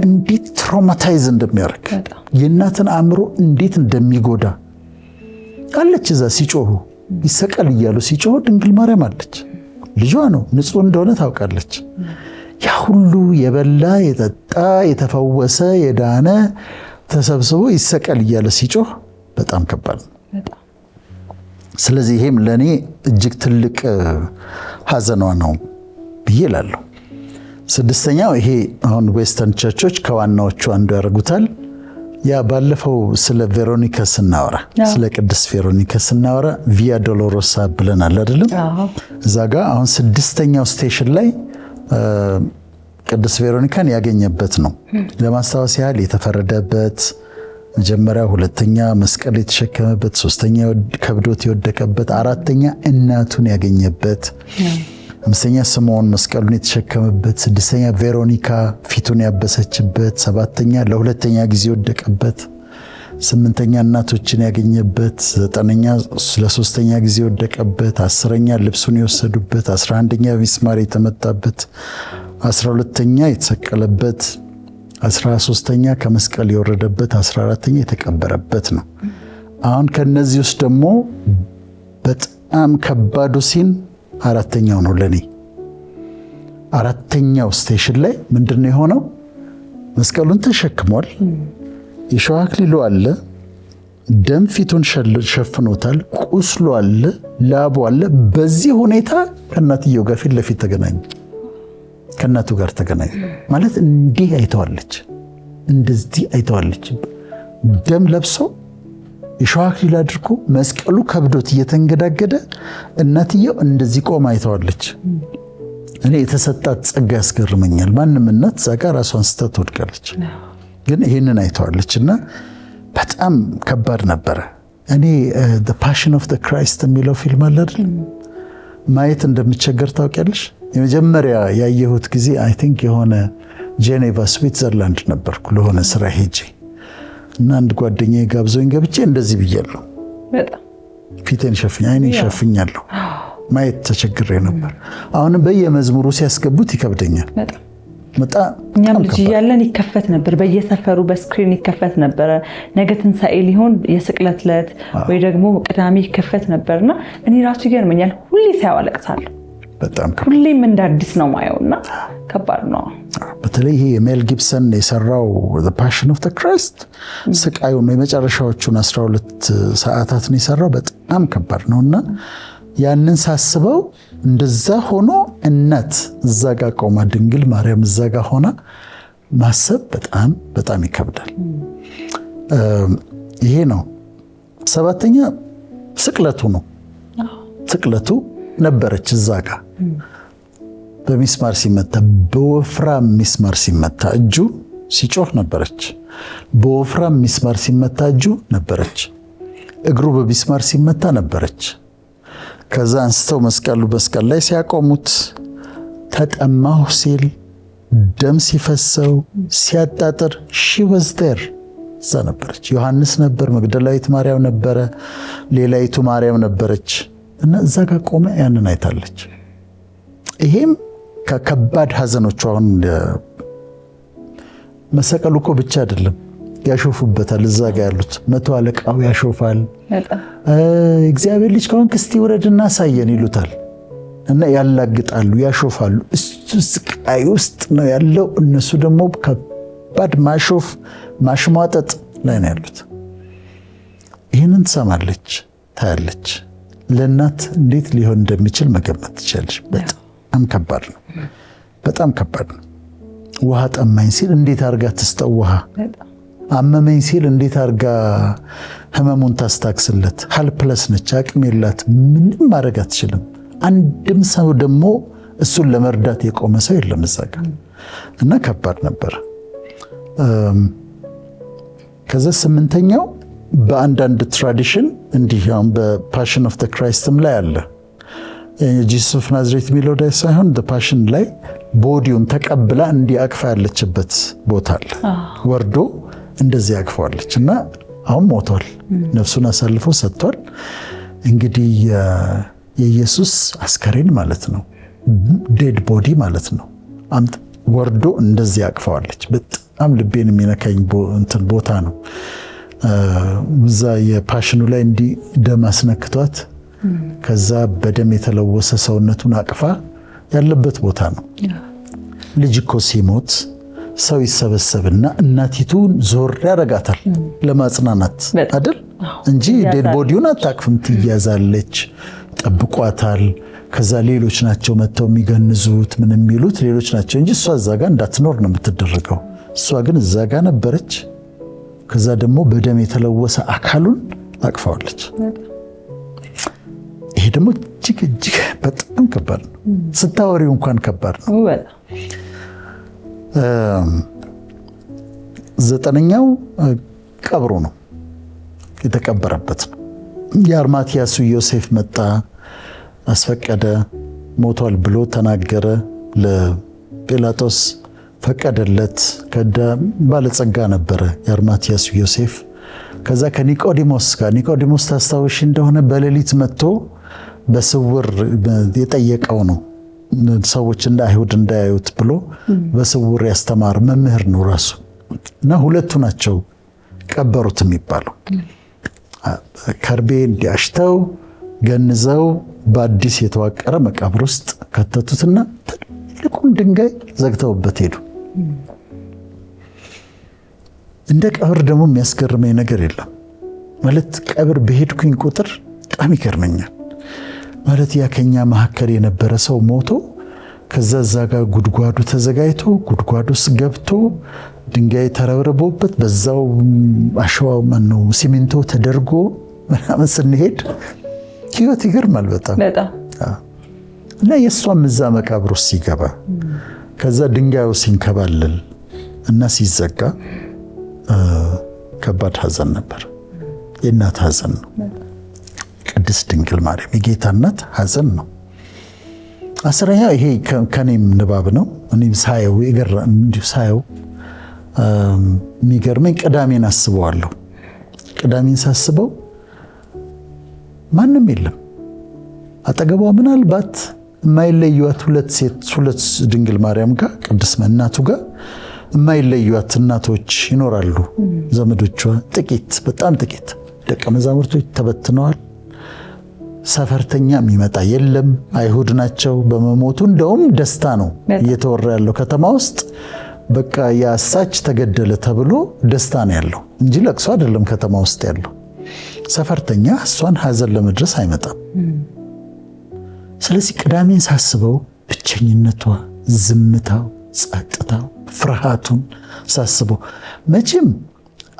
እንዴት ትራውማታይዝ እንደሚያደርግ የእናትን አእምሮ እንዴት እንደሚጎዳ አለች። እዛ ሲጮሁ ይሰቀል እያሉ ሲጮሁ ድንግል ማርያም አለች። ልጇ ነው፣ ንጹሕ እንደሆነ ታውቃለች። ያ ሁሉ የበላ የጠጣ የተፈወሰ የዳነ ተሰብስቦ ይሰቀል እያለ ሲጮህ በጣም ከባድ ነው። ስለዚህ ይሄም ለእኔ እጅግ ትልቅ ሐዘኗ ነው ብዬ እላለሁ። ስድስተኛው ይሄ አሁን ዌስተርን ቸርቾች ከዋናዎቹ አንዱ ያደርጉታል። ያ ባለፈው ስለ ቬሮኒካ ስናወራ ስለ ቅድስት ቬሮኒካ ስናወራ ቪያ ዶሎሮሳ ብለናል አይደለም? እዛ ጋር አሁን 6ኛው ስቴሽን ላይ ቅድስት ቬሮኒካን ያገኘበት ነው። ለማስታወስ ያህል የተፈረደበት መጀመሪያ፣ 2ኛ መስቀል የተሸከመበት፣ 3ኛ ከብዶት የወደቀበት፣ 4ኛ እናቱን ያገኘበት፣ 5ኛ ስምዖን መስቀሉን የተሸከመበት፣ 6ኛ ቬሮኒካ ፊቱን ያበሰችበት፣ 7ኛ ለ2ኛ ጊዜ የወደቀበት፣ 8ኛ እናቶችን ያገኘበት፣ 9ኛ ለ3ኛ ጊዜ የወደቀበት፣ 10ኛ ልብሱን የወሰዱበት፣ 11ኛ ሚስማር የተመታበት፣ 12ኛ የተሰቀለበት፣ 13ኛ ከመስቀል የወረደበት፣ 14ኛ የተቀበረበት ነው። አሁን ከነዚህ ውስጥ ደግሞ በጣም ከባዱ ሲን 4ኛው ነው ለኔ። 4ኛው ስቴሽን ላይ ምንድነው የሆነው? መስቀሉን ተሸክሟል። የሸዋ አክሊሉ አለ። ደም ፊቱን ሸፍኖታል። ቁስሉ አለ፣ ላቡ አለ። በዚህ ሁኔታ ከእናትየው ጋር ፊት ለፊት ተገናኙ። ከእናቱ ጋር ተገናኙ ማለት እንዲህ አይተዋለች፣ እንደዚህ አይተዋለች። ደም ለብሶ የሸዋ አክሊል አድርጎ መስቀሉ ከብዶት እየተንገዳገደ እናትየው እንደዚህ ቆማ አይተዋለች። እኔ የተሰጣት ጸጋ ያስገርመኛል። ማንም እናት እዛ ጋር ራሷን ስታ ትወድቃለች፣ ግን ይህንን አይተዋለች እና በጣም ከባድ ነበረ። እኔ The Passion of the Christ የሚለው ፊልም አለ አይደል? ማየት እንደምቸገር ታውቂያለሽ? የመጀመሪያ ያየሁት ጊዜ አይ ቲንክ የሆነ ጄኔቫ ስዊትዘርላንድ ነበርኩ ለሆነ ስራ ሄጄ እና አንድ ጓደኛዬ ጋብዞኝ ገብቼ እንደዚህ ብያለሁ። ፊቴን ሸፍኝ፣ አይኔን ሸፍኛለሁ። ማየት ተቸግሬ ነበር። አሁንም በየመዝሙሩ ሲያስገቡት ይከብደኛል። እኛም ልጅ እያለን ይከፈት ነበር፣ በየሰፈሩ በስክሪን ይከፈት ነበረ። ነገ ትንሣኤ ሊሆን የስቅለት ዕለት ወይ ደግሞ ቅዳሜ ይከፈት ነበርና እኔ ራሱ ይገርመኛል። ሁሌ ሳያው አለቅሳለሁ። ሁሌም እንደ አዲስ ነው ማየውና ከባድ ነው። በተለይ ይሄ ሜል ጊብሰን የሰራው The Passion of the Christ ስቃዩን የመጨረሻዎቹን 12 ሰዓታትን የሰራው በጣም ከባድ ነውና ያንን ሳስበው እንደዛ ሆኖ እናት እዛ ጋ ቆማ ድንግል ማርያም እዛ ጋ ሆና ማሰብ በጣም በጣም ይከብዳል። ይሄ ነው። 7ኛ ስቅለቱ ነው። ስቅለቱ ነበረች እዛ ጋ በሚስማር ሲመታ፣ በወፍራም ሚስማር ሲመታ እጁ ሲጮህ ነበረች። በወፍራም ሚስማር ሲመታ እጁ ነበረች። እግሩ በሚስማር ሲመታ ነበረች። ከዛ አንስተው መስቀል ላይ ሲያቆሙት ተጠማሁ ሲል ደም ሲፈሰው ሲያጣጥር she was there እዛ ነበረች። ዮሐንስ ነበር፣ መግደላዊት ማርያም ነበረ፣ ሌላይቱ ማርያም ነበረች እና እዛ ጋር ቆመ ያንን አይታለች። ይሄም ከከባድ ሐዘኖቹ አሁን መሰቀሉ እኮ ብቻ አይደለም፣ ያሾፉበታል። እዛ ጋር ያሉት 100 አለቃው ያሾፋል። እግዚአብሔር ልጅ ከሆንክ እስቲ ውረድና ሳየን ይሉታል እና ያላግጣሉ፣ ያሾፋሉ። እሱ ስቃይ ውስጥ ነው ያለው። እነሱ ደግሞ ከባድ ማሾፍ ማሽሟጠጥ ላይ ነው ያሉት። ይህንን ትሰማለች፣ ታያለች። ለእናት እንዴት ሊሆን እንደሚችል መገመት ትችላለች። በጣም ከባድ ነው፣ በጣም ከባድ ነው። ውሃ ጠማኝ ሲል እንዴት አድርጋ ትስጠው ውሃ? አመመኝ ሲል እንዴት አድርጋ ህመሙን ታስታክስለት? ሀልፕለስ ነች፣ አቅም የላት፣ ምንም ማድረግ አትችልም። አንድም ሰው ደግሞ እሱን ለመርዳት የቆመ ሰው የለም እዛ ጋር እና ከባድ ነበር። ከዛ 8ኛው በአንዳንድ ትራዲሽን እንዲህ አሁን በፓሽን ኦፍ ዘ ክራይስትም ላይ አለ። ጂሰስ ኦፍ ናዝሬት የሚለው ላይ ሳይሆን ፓሽን ላይ ቦዲውን ተቀብላ እንዲህ አቅፋ ያለችበት ቦታ አለ። ወርዶ እንደዚህ አቅፋለች እና አሁን ሞቷል፣ ነፍሱን አሳልፎ ሰጥቷል። እንግዲህ የኢየሱስ አስከሬን ማለት ነው፣ ዴድ ቦዲ ማለት ነው። ወርዶ እንደዚህ አቅፋዋለች። በጣም ልቤን የሚነካኝ እንትን ቦታ ነው። እዛ የፓሽኑ ላይ እንዲህ ደም አስነክቷት ከዛ በደም የተለወሰ ሰውነቱን አቅፋ ያለበት ቦታ ነው። ልጅ እኮ ሲሞት ሰው ይሰበሰብና እናቲቱን ዞር ያረጋታል ለማጽናናት አይደል እንጂ ዴድ ቦዲውን አታቅፍም። ትያዛለች፣ ጠብቋታል። ከዛ ሌሎች ናቸው መጥተው የሚገንዙት ምን የሚሉት ሌሎች ናቸው እንጂ እሷ እዛ ጋር እንዳትኖር ነው የምትደረገው። እሷ ግን እዛ ጋር ነበረች። ከዛ ደግሞ በደም የተለወሰ አካሉን አቅፋዋለች። ይሄ ደግሞ እጅግ በጣም ከባድ ነው። ስታወሪው እንኳን ከባድ ነው። ዘጠነኛው ቀብሩ ነው፣ የተቀበረበት ነው። የአርማትያሱ ዮሴፍ መጣ፣ አስፈቀደ፣ ሞቷል ብሎ ተናገረ። ለጲላጦስ ፈቀደለት። ከዳ ባለጸጋ ነበረ የአርማትያሱ ዮሴፍ። ከዛ ከኒቆዲሞስ ጋር ኒቆዲሞስ ታስታውሽ እንደሆነ በሌሊት መጥቶ በስውር የጠየቀው ነው። ሰዎች እንደ አይሁድ እንዳያዩት ብሎ በስውር ያስተማር መምህር ነው ራሱ። እና ሁለቱ ናቸው ቀበሩት የሚባለው። ከርቤ እንዲያሽተው ገንዘው በአዲስ የተዋቀረ መቃብር ውስጥ ከተቱትና ትልቁን ድንጋይ ዘግተውበት ሄዱ። እንደ ቀብር ደግሞ የሚያስገርመኝ ነገር የለም። ማለት ቀብር በሄድኩኝ ቁጥር በጣም ይገርመኛል። ማለት ያ ከኛ መካከል የነበረ ሰው ሞቶ ከዛ እዛ ጋር ጉድጓዱ ተዘጋጅቶ ጉድጓዱ ውስጥ ገብቶ ድንጋይ ተረብርቦበት በዛው አሸዋው ማነው ሲሚንቶ ተደርጎ ምናምን ስንሄድ ህይወት ይገርማል በጣም እና የእሷም እዛ መቃብር ውስጥ ሲገባ ከዛ ድንጋዩ ሲንከባለል እና ሲዘጋ ከባድ ሐዘን ነበር። የእናት ሐዘን ነው። ቅድስት ድንግል ማርያም የጌታ እናት ሐዘን ነው። አስረኛ ይሄ ከኔም ንባብ ነው። እኔም ሳየው የሚገርመኝ ቅዳሜን አስበዋለሁ። ቅዳሜን ሳስበው ማንም የለም አጠገቧ። ምናልባት የማይለዩት ሁለት ድንግል ማርያም ጋር ቅድስት እናቱ ጋር የማይለዩት እናቶች ይኖራሉ። ዘመዶቿ ጥቂት፣ በጣም ጥቂት ደቀ መዛሙርቶች ተበትነዋል። ሰፈርተኛ የሚመጣ የለም። አይሁድ ናቸው። በመሞቱ እንደውም ደስታ ነው እየተወራ ያለው ከተማ ውስጥ። በቃ ያሳች ተገደለ ተብሎ ደስታ ነው ያለው እንጂ ለቅሶ አይደለም ከተማ ውስጥ ያለው። ሰፈርተኛ እሷን ሐዘን ለመድረስ አይመጣም። ስለዚህ ቅዳሜን ሳስበው ብቸኝነቷ፣ ዝምታው፣ ጸጥታው፣ ፍርሃቱን ሳስበው መቼም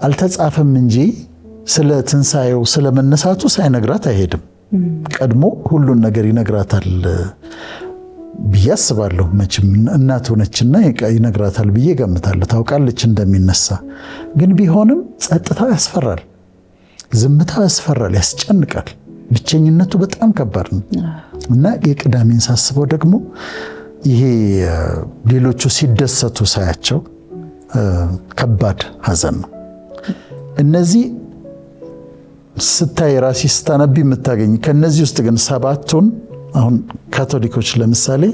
አልተጻፈም እንጂ ስለ ትንሣኤው ስለ መነሳቱ ሳይነግራት አይሄድም። ቀድሞ ሁሉን ነገር ይነግራታል ብዬ አስባለሁ። መቼም እናት ሆነችና ይነግራታል ብዬ ገምታለሁ። ታውቃለች እንደሚነሳ። ግን ቢሆንም ጸጥታው ያስፈራል፣ ዝምታው ያስፈራል፣ ያስጨንቃል። ብቸኝነቱ በጣም ከባድ ነው እና የቅዳሜን ሳስበው ደግሞ ይሄ ሌሎቹ ሲደሰቱ ሳያቸው ከባድ ሐዘን ነው። እነዚህ ስታይ ራሲ ስታነቢ የምታገኝ ከነዚህ ውስጥ ግን ሰባቱን አሁን ካቶሊኮች ለምሳሌ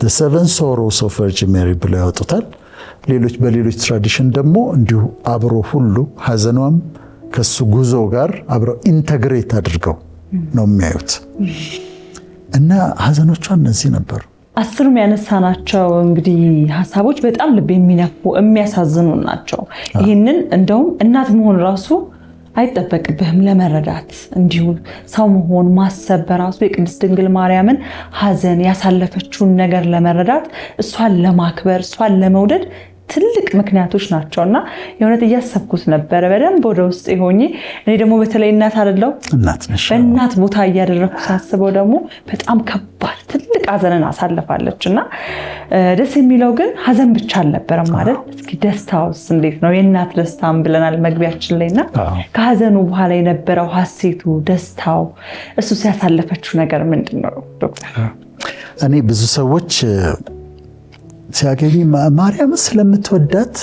the seven sorrows of Virgin Mary ብለው ያወጡታል። በሌሎች ትራዲሽን ደግሞ እንዲሁ አብሮ ሁሉ ሐዘኗም ከሱ ጉዞ ጋር አብረው ኢንተግሬት አድርገው ነው የሚያዩት እና ሐዘኖቿ እነዚህ ነበሩ። አስሩም ያነሳናቸው እንግዲህ ሀሳቦች በጣም ልብ የሚነኩ የሚያሳዝኑ ናቸው። ይህንን እንደውም እናት መሆን ራሱ አይጠበቅብህም ለመረዳት። እንዲሁ ሰው መሆን ማሰብ በራሱ የቅድስት ድንግል ማርያምን ሐዘን ያሳለፈችውን ነገር ለመረዳት እሷን ለማክበር እሷን ለመውደድ ትልቅ ምክንያቶች ናቸውና የእውነት እያሰብኩት ነበረ በደንብ ወደ ውስጥ ሆኜ። እኔ ደግሞ በተለይ እናት አይደለው በእናት ቦታ እያደረኩ ሳስበው ደግሞ በጣም ከባድ ትልቅ ሐዘንን አሳልፋለችና ደስ የሚለው ግን ሐዘን ብቻ አልነበረም ማለት። እስኪ ደስታውስ እንዴት ነው? የእናት ደስታም ብለናል መግቢያችን ላይና ከሐዘኑ በኋላ የነበረው ሐሴቱ፣ ደስታው እሱ ሲያሳለፈችው ነገር ምንድን ነው ዶክተር? እኔ ብዙ ሰዎች ሲያገኝ ማርያምን ስለምትወዳት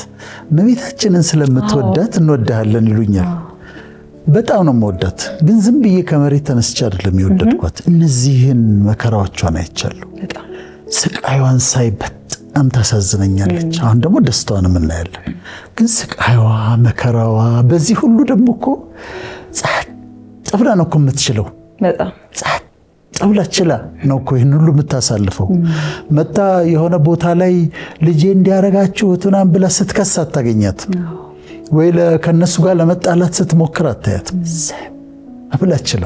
እመቤታችንን ስለምትወዳት እንወዳሃለን ይሉኛል። በጣም ነው የምወዳት፣ ግን ዝም ብዬ ከመሬት ተነስቼ አይደለም የወደድኳት። እነዚህን መከራዎቿን አይቻለሁ። ስቃይዋን ሳይ በጣም ታሳዝነኛለች። አሁን ደግሞ ደስታዋንም እናያለን። ግን ስቃይዋ፣ መከራዋ በዚህ ሁሉ ደግሞ እኮ ጸጥ ብላ ነው እኮ የምትችለው። ጠብላ ችላ ነው እኮ ይህን ሁሉ የምታሳልፈው። መታ የሆነ ቦታ ላይ ልጄ እንዲያረጋችሁት ምናምን ብላ ስትከስ አታገኛት፣ ወይ ከነሱ ጋር ለመጣላት ስትሞክር አታያት። ብላ ችላ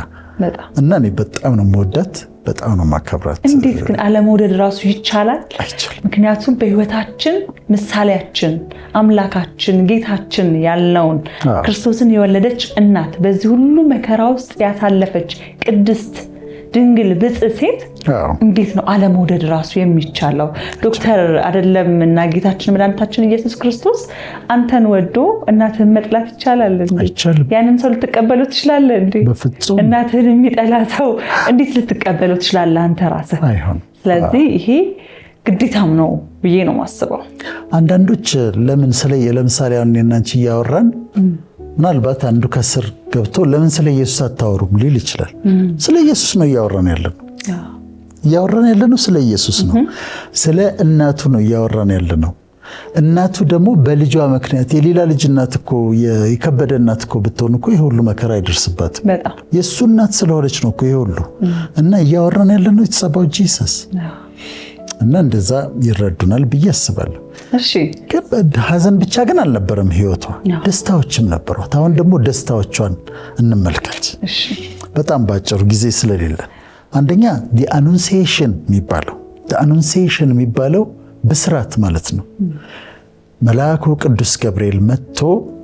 እና እኔ በጣም ነው የምወዳት፣ በጣም ነው የማከብራት። እንዴት ግን አለመውደድ ራሱ ይቻላል? አይቻልም። ምክንያቱም በህይወታችን ምሳሌያችን፣ አምላካችን፣ ጌታችን ያልነውን ክርስቶስን የወለደች እናት፣ በዚህ ሁሉ መከራ ውስጥ ያሳለፈች ቅድስት ድንግል ብጽዕት ሴት እንዴት ነው አለመውደድ ራሱ የሚቻለው? ዶክተር አይደለም እና ጌታችን መድኃኒታችን ኢየሱስ ክርስቶስ አንተን ወዶ እናትህን መጥላት ይቻላል እንዴ? አይቻልም። ያንን ሰው ልትቀበለው ትችላለህ እንዴ? በፍጹም። እናትህን የሚጠላ ሰው እንዴት ልትቀበለው ትችላለህ አንተ ራስህ? አይሆን። ስለዚህ ይሄ ግዴታም ነው ብዬ ነው የማስበው። አንዳንዶች ለምን ለምሳሌ አሁን እኔና አንቺ እያወራን ምናልባት አንዱ ከስር ገብቶ ለምን ስለ ኢየሱስ አታወሩም ሊል ይችላል። ስለ ኢየሱስ ነው እያወራን ያለነው ስለ ኢየሱስ ነው። ስለ እናቱ ነው እያወራን ያለነው። እናቱ ደግሞ በልጇ ምክንያት የሌላ ልጅ እናት እኮ የከበደ እናት እኮ ብትሆን እኮ ይሄ ሁሉ መከራ አይደርስባትም። የእሱ እናት ስለሆነች ነው እኮ ይሄ ሁሉ እና እያወራን ያለነው ኢትስ አባውት ጂሰስ እና እንደዛ ይረዱናል ብዬ አስባለሁ። እሺ፣ ሀዘን ብቻ ግን አልነበረም ህይወቷ፣ ደስታዎችም ነበሯት። አሁን ደግሞ ደስታዎቿን እንመልከት። እሺ፣ በጣም ባጭሩ ጊዜ ስለሌለ አንደኛ አኑንሲዬሽን የሚባለው ብስራት ማለት ነው። መልአኩ ቅዱስ ገብርኤል መጥቶ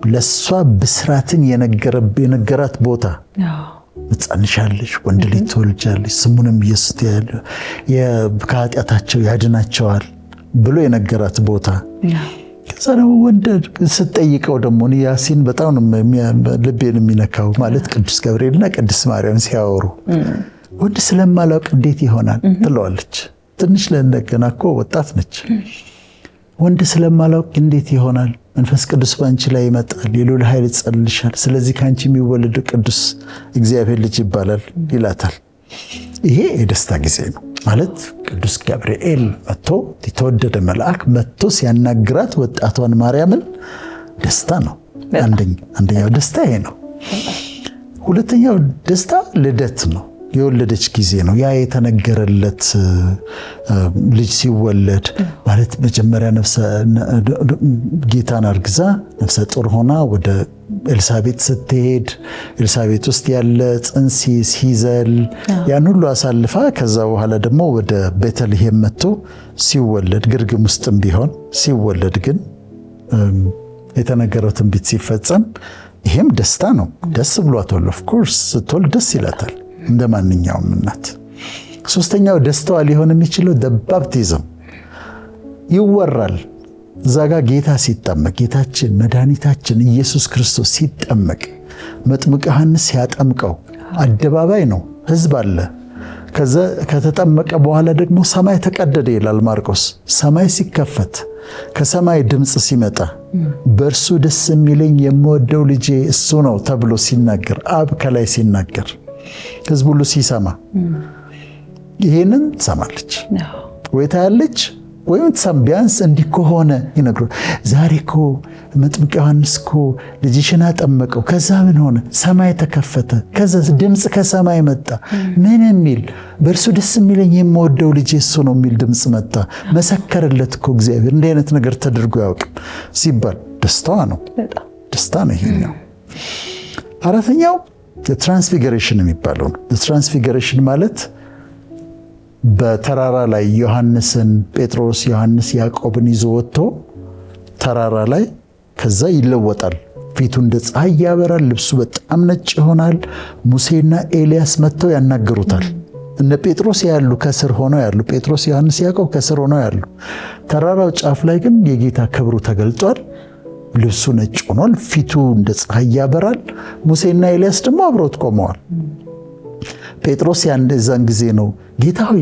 ለሷ ብስራትን የነገራት ቦታ ትጸንሻለሽ፣ ወንድ ልጅ ትወልጃለሽ፣ ስሙንም ኢየሱስ ትያለሽ፣ ከኃጢአታቸው ያድናቸዋል ብሎ የነገራት ቦታ። ከዛ ደግሞ ወንድ ስትጠይቀው ደግሞ ያሲን በጣም ልቤን የሚነካው ማለት ቅዱስ ገብርኤልና ቅድስት ማርያም ሲያወሩ ወንድ ስለማላውቅ እንዴት ይሆናል ትለዋለች። ትንሽ ለእንደገና እኮ ወጣት ነች። ወንድ ስለማላውቅ እንዴት ይሆናል? መንፈስ ቅዱስ በአንቺ ላይ ይመጣል፣ የልዑል ኃይል ይጸልልሻል፣ ስለዚህ ከአንቺ የሚወለድ ቅዱስ እግዚአብሔር ልጅ ይባላል ይላታል። ይሄ የደስታ ጊዜ ነው ማለት ቅዱስ ገብርኤል መጥቶ የተወደደ መልአክ መጥቶ ሲያናግራት ወጣቷን ማርያምን ደስታ ነው። አንደኛው ደስታ ይሄ ነው። ሁለተኛው ደስታ ልደት ነው። የወለደች ጊዜ ነው። ያ የተነገረለት ልጅ ሲወለድ ማለት መጀመሪያ ጌታን አርግዛ ነፍሰ ጡር ሆና ወደ ኤልሳቤጥ ስትሄድ ኤልሳቤጥ ውስጥ ያለ ጽንስ ሲዘል ያን ሁሉ አሳልፋ ከዛ በኋላ ደግሞ ወደ ቤተልሔም መጥቶ ሲወለድ ግርግም ውስጥም ቢሆን ሲወለድ ግን የተነገረው ትንቢት ሲፈጸም ይሄም ደስታ ነው። ደስ ብሏታል። ኦፍ ኮርስ ስትወልድ ደስ ይላታል እንደ ማንኛውም እናት። ሶስተኛው ደስታዋ ሊሆን የሚችለው ባፕቲዝም ይወራል። እዛ ጋ ጌታ ሲጠመቅ ጌታችን መድኃኒታችን ኢየሱስ ክርስቶስ ሲጠመቅ መጥምቅ ዮሐንስ ሲያጠምቀው አደባባይ ነው፣ ህዝብ አለ። ከዛ ከተጠመቀ በኋላ ደግሞ ሰማይ ተቀደደ ይላል ማርቆስ። ሰማይ ሲከፈት ከሰማይ ድምፅ ሲመጣ በእርሱ ደስ የሚለኝ የምወደው ልጄ እሱ ነው ተብሎ ሲናገር አብ ከላይ ሲናገር ህዝብ ሁሉ ሲሰማ ይሄንን ትሰማለች ወይ ታያለች ወይም ቢያንስ እንዲህ ከሆነ ይነግሩ። ዛሬ እኮ መጥምቅ ዮሐንስ እኮ ልጅሽን አጠመቀው፣ ከዛ ምን ሆነ? ሰማይ ተከፈተ፣ ከዛ ድምፅ ከሰማይ መጣ። ምን የሚል? በእርሱ ደስ የሚለኝ የምወደው ልጄ እሱ ነው የሚል ድምፅ መጣ። መሰከረለት እኮ እግዚአብሔር። እንዲህ አይነት ነገር ተደርጎ ያውቅም ሲባል ደስታዋ ነው። ደስታ ነው ይሄኛው። አራተኛው ትራንስፊገሬሽን የሚባለው ነው። ትራንስፊገሬሽን ማለት በተራራ ላይ ዮሐንስን ጴጥሮስ ዮሐንስ ያዕቆብን ይዞ ወጥቶ ተራራ ላይ ከዛ ይለወጣል። ፊቱ እንደ ፀሐይ ያበራል፣ ልብሱ በጣም ነጭ ይሆናል። ሙሴና ኤልያስ መጥተው ያናገሩታል። እነ ጴጥሮስ ያሉ ከስር ሆነው ያሉ፣ ጴጥሮስ ዮሐንስ ያዕቆብ ከስር ሆነው ያሉ። ተራራው ጫፍ ላይ ግን የጌታ ክብሩ ተገልጧል። ልብሱ ነጭ ሆኗል፣ ፊቱ እንደ ፀሐይ ያበራል። ሙሴና ኤልያስ ደግሞ አብረውት ቆመዋል። ጴጥሮስ የዛን ጊዜ ነው ጌታ ሆይ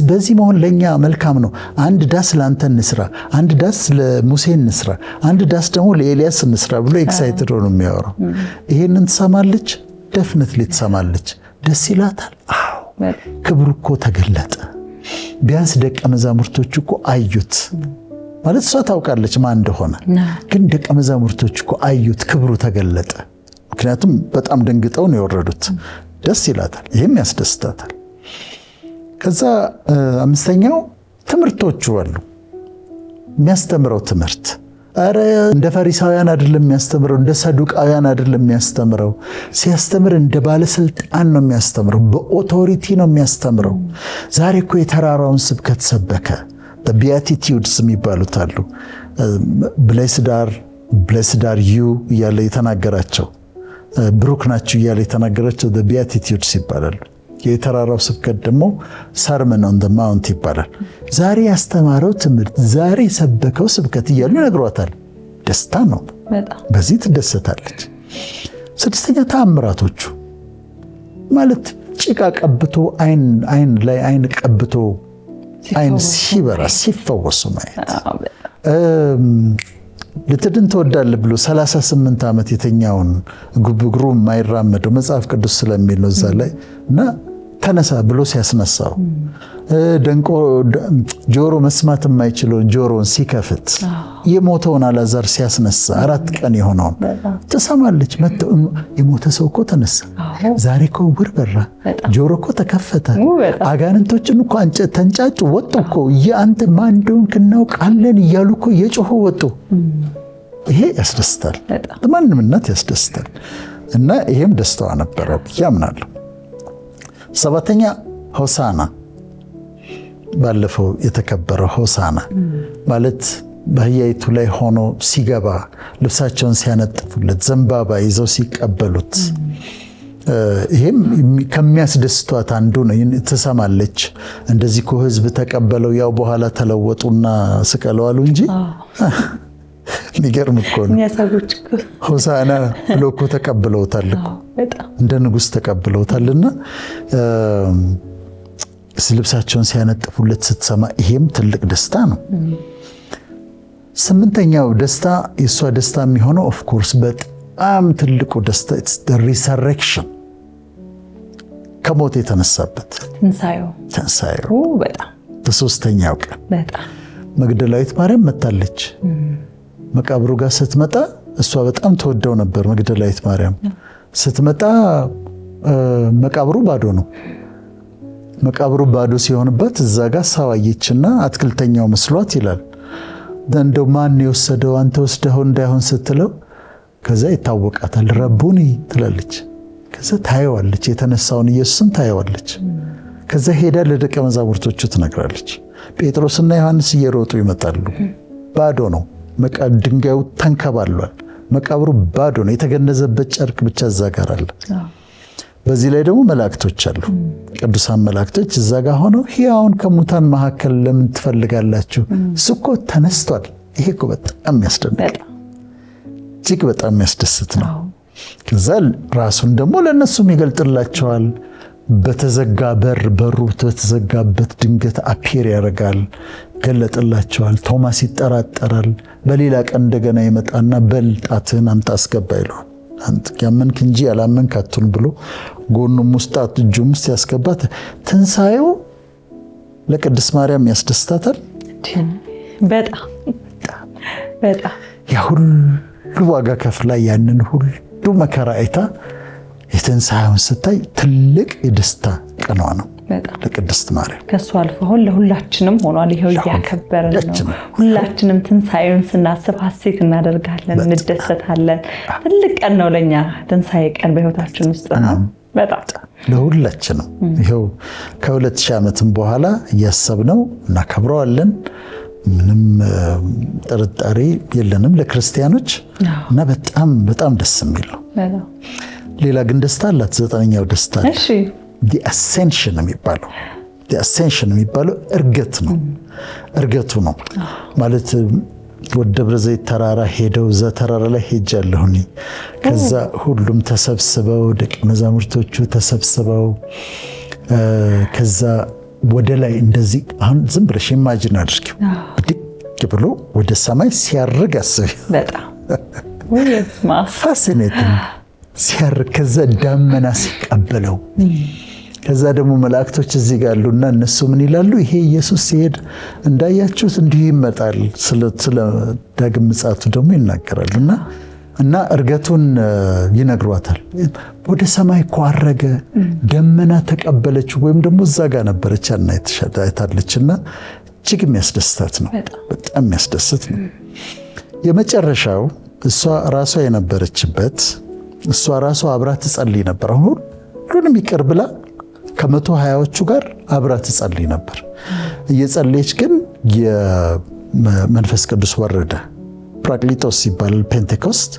በዚህ መሆን ለኛ መልካም ነው፣ አንድ ዳስ ለአንተ እንስራ፣ አንድ ዳስ ለሙሴ እንስራ፣ አንድ ዳስ ደግሞ ለኤልያስ እንስራ ብሎ ኤክሳይትድ ሆኖ የሚያወራው። ይሄንን ትሰማለች፣ ደፍነት ትሰማለች። ደስ ይላታል። አዎ ክብሩ እኮ ተገለጠ። ቢያንስ ደቀ መዛሙርቶች እኮ አዩት ማለት እሷ ታውቃለች ማን እንደሆነ፣ ግን ደቀ መዛሙርቶች እኮ አዩት፣ ክብሩ ተገለጠ። ምክንያቱም በጣም ደንግጠው ነው የወረዱት። ደስ ይላታል። ይህም ያስደስታታል። ከዛ አምስተኛው ትምህርቶቹ አሉ። የሚያስተምረው ትምህርት አረ እንደ ፈሪሳውያን አይደለም የሚያስተምረው፣ እንደ ሰዱቃውያን አይደለም የሚያስተምረው። ሲያስተምር እንደ ባለስልጣን ነው የሚያስተምረው፣ በኦቶሪቲ ነው የሚያስተምረው። ዛሬ እኮ የተራራውን ስብከት ሰበከ። ቢያቲቲዩድስ የሚባሉት አሉ። ብሌስድ አር ዩ እያለ የተናገራቸው፣ ብሩክ ናችሁ እያለ የተናገራቸው ቢያቲቲዩድስ ይባላሉ። የተራራው ስብከት ደግሞ ሰርመን ኦን ዘ ማውንት ይባላል። ዛሬ ያስተማረው ትምህርት፣ ዛሬ የሰበከው ስብከት እያሉ ይነግሯታል። ደስታ ነው፣ በዚህ ትደሰታለች። ስድስተኛ ተአምራቶቹ ማለት ጭቃ ቀብቶ አይን ላይ አይን ቀብቶ አይን ሲበራ ሲፈወሱ ማየት። ልትድን ትወዳለህ ብሎ 38 ዓመት የተኛውን እግሩ የማይራመደው መጽሐፍ ቅዱስ ስለሚል ነው እዛ ላይ እና ተነሳ ብሎ ሲያስነሳው፣ ጆሮ መስማት የማይችለውን ጆሮን ሲከፍት፣ የሞተውን አልዓዛር ሲያስነሳ 4 ቀን የሆነውን ትሰማለች። የሞተ ሰው እኮ ተነሳ፣ ዛሬ እኮ ዕውር በራ፣ ጆሮ እኮ ተከፈተ፣ አጋንንቶችን እኮ ተንጫጩ፣ ወጡ እኮ የአንተ ማን እንደሆንክ እናውቃለን እያሉ እኮ የጮሁ ወጡ። ይሄ ያስደስታል፣ ማንም እናት ያስደስታል። እና ይሄም ደስታዋ ነበረ ብዬ አምናለሁ። 7ኛ ሆሳና፣ ባለፈው የተከበረው ሆሳና ማለት በአህያይቱ ላይ ሆኖ ሲገባ ልብሳቸውን ሲያነጥፉለት ዘንባባ ይዘው ሲቀበሉት፣ ይሄም ከሚያስደስቷት አንዱ ነው። ትሰማለች፣ እንደዚህ እኮ ሕዝብ ተቀበለው፣ ያው በኋላ ተለወጡና ስቀለው አሉ እንጂ የሚገርም እኮ ነው። ሆሳና ብሎ እኮ ተቀብለውታል እኮ እንደ ንጉሥ ተቀብለውታልና ልብሳቸውን ሲያነጥፉለት ስትሰማ ይሄም ትልቅ ደስታ ነው። 8ኛው ደስታ የእሷ ደስታ የሚሆነው ኦፍኮርስ በጣም ትልቁ ደስታ ሪሰሬክሽን፣ ከሞት የተነሳበት ትንሣኤው በ3ኛው ቀን መግደላዊት ማርያም መታለች። መቃብሩ ጋር ስትመጣ እሷ በጣም ተወደው ነበር። መግደላዊት ማርያም ስትመጣ መቃብሩ ባዶ ነው። መቃብሩ ባዶ ሲሆንበት እዛ ጋር ሰው አየችና አትክልተኛው መስሏት ይላል። እንደው ማን የወሰደው አንተ ወስደኸው እንዳይሆን ስትለው ከዛ ይታወቃታል። ረቡኒ ትላለች። ከዛ ታየዋለች፣ የተነሳውን ኢየሱስን ታየዋለች። ከዛ ሄዳ ለደቀ መዛሙርቶቹ ትነግራለች። ጴጥሮስና ዮሐንስ እየሮጡ ይመጣሉ። ባዶ ነው። ድንጋዩ ተንከባሏል። መቃብሩ ባዶ ነው። የተገነዘበት ጨርቅ ብቻ እዛ ጋር አለ። በዚህ ላይ ደግሞ መላእክቶች አሉ። ቅዱሳን መላእክቶች እዛ ጋር ሆነው ሕያውን ከሙታን መካከል ለምን ትፈልጋላችሁ? እሱ እኮ ተነስቷል። ይሄ እኮ በጣም የሚያስደንቅ እጅግ በጣም የሚያስደስት ነው። ከዛ ራሱን ደግሞ ለእነሱም ይገልጥላቸዋል። በተዘጋ በሩ በተዘጋበት ድንገት አፒር ያደርጋል፣ ገለጥላቸዋል። ቶማስ ይጠራጠራል። በሌላ ቀን እንደገና ይመጣና በል ጣትህን አምጣ አስገባ ይለዋል። ያመንክ እንጂ ያላመንክ አትሁን ብሎ ጎኑም ውስጥ እጁም ውስጥ ያስገባት። ትንሣኤው ለቅድስት ማርያም ያስደስታታል በጣም ያ ሁሉ ዋጋ ከፍላ ያንን ሁሉ መከራ አይታ የትንሣኤውን ስታይ ትልቅ የደስታ ቀኗ ነው ለቅድስት ማርያም። ከሱ አልፎ አሁን ለሁላችንም ሆኗል። ይሄው እያከበርን ነው። ሁላችንም ትንሣኤውን ስናስብ ሐሴት እናደርጋለን፣ እንደሰታለን። ትልቅ ቀን ነው ለኛ ትንሣኤ ቀን በህይወታችን ውስጥ ነው። በጣም ለሁላችንም ይሄው ከ2000 ዓመትም በኋላ እያሰብነው እናከብረዋለን። ምንም ጥርጣሬ የለንም ለክርስቲያኖች እና በጣም በጣም ደስ የሚል ነው። ሌላ ግን ደስታ አላት። 9ኛው ደስታ እሺ አሴንሽን የሚባለው እርገት ነው። እርገቱ ነው ማለት ወደ ደብረ ዘይት ተራራ ሄደው እዛ ተራራ ላይ ሄጃለሁ እኔ። ከዛ ሁሉም ተሰብስበው ደቀ መዛሙርቶቹ ተሰብስበው ከዛ ወደ ላይ እንደዚህ አሁን ዝም ብለሽ ኢማጂን አድርጊው፣ ብድግ ብሎ ወደ ሰማይ ሲያርግ አስቢ። በጣም ፋሲኔቲንግ ሲያርግ፣ ከዛ ዳመና ሲቀበለው፣ ከዛ ደግሞ መላእክቶች እዚህ ጋር አሉና እነሱ ምን ይላሉ? ይሄ ኢየሱስ ሲሄድ እንዳያችሁት እንዲሁ ይመጣል። ስለ ዳግም ምጽአቱ ደግሞ ይናገራሉ እና እርገቱን ይነግሯታል። ወደ ሰማይ እኮ አረገ፣ ደመና ተቀበለች፣ ወይም ደግሞ እዛ ጋር ነበረች እና አይታለችና እጅግ የሚያስደስታት ነው። በጣም የሚያስደስት ነው። የመጨረሻው እሷ ራሷ የነበረችበት እሷ ራሷ አብራ ትጸልይ ነበር። አሁን ሁሉንም ይቅር ብላ ከ120ዎቹ ጋር አብራ ትጸልይ ነበር። እየጸለየች ግን የመንፈስ ቅዱስ ወረደ። ፕራክሊቶስ ይባላል ፔንቴኮስት።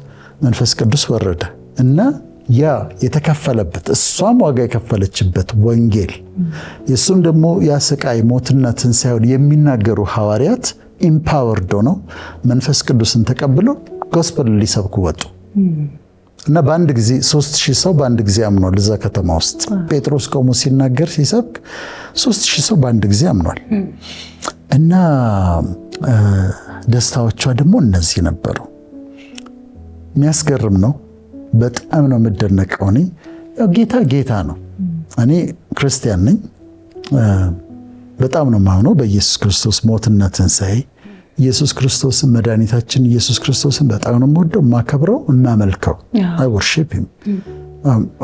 መንፈስ ቅዱስ ወረደ እና ያ የተከፈለበት እሷም ዋጋ የከፈለችበት ወንጌል የእሱም ደግሞ ያ ስቃይ ሞትና ትንሣኤውን የሚናገሩ ሐዋርያት ኢምፓወርድ ሆነው መንፈስ ቅዱስን ተቀብለው ጎስፐል ሊሰብኩ ወጡ እና በአንድ ጊዜ 3000 ሰው በአንድ ጊዜ አምኗል። እዛ ከተማ ውስጥ ጴጥሮስ ቆሞ ሲናገር ሲሰብክ 3000 ሰው በአንድ ጊዜ አምኗል። እና ደስታዎቿ ደግሞ እነዚህ ነበሩ። የሚያስገርም ነው። በጣም ነው የምደነቀው። እኔ ጌታ ጌታ ነው። እኔ ክርስቲያን ነኝ። በጣም ነው የማምነው በኢየሱስ ክርስቶስ ሞትና ትንሣኤ። ኢየሱስ ክርስቶስን መድኃኒታችን ኢየሱስ ክርስቶስን በጣም ነው የምወደው፣ የማከብረው፣ የማመልከው። አይ ወርሺፕ ሂም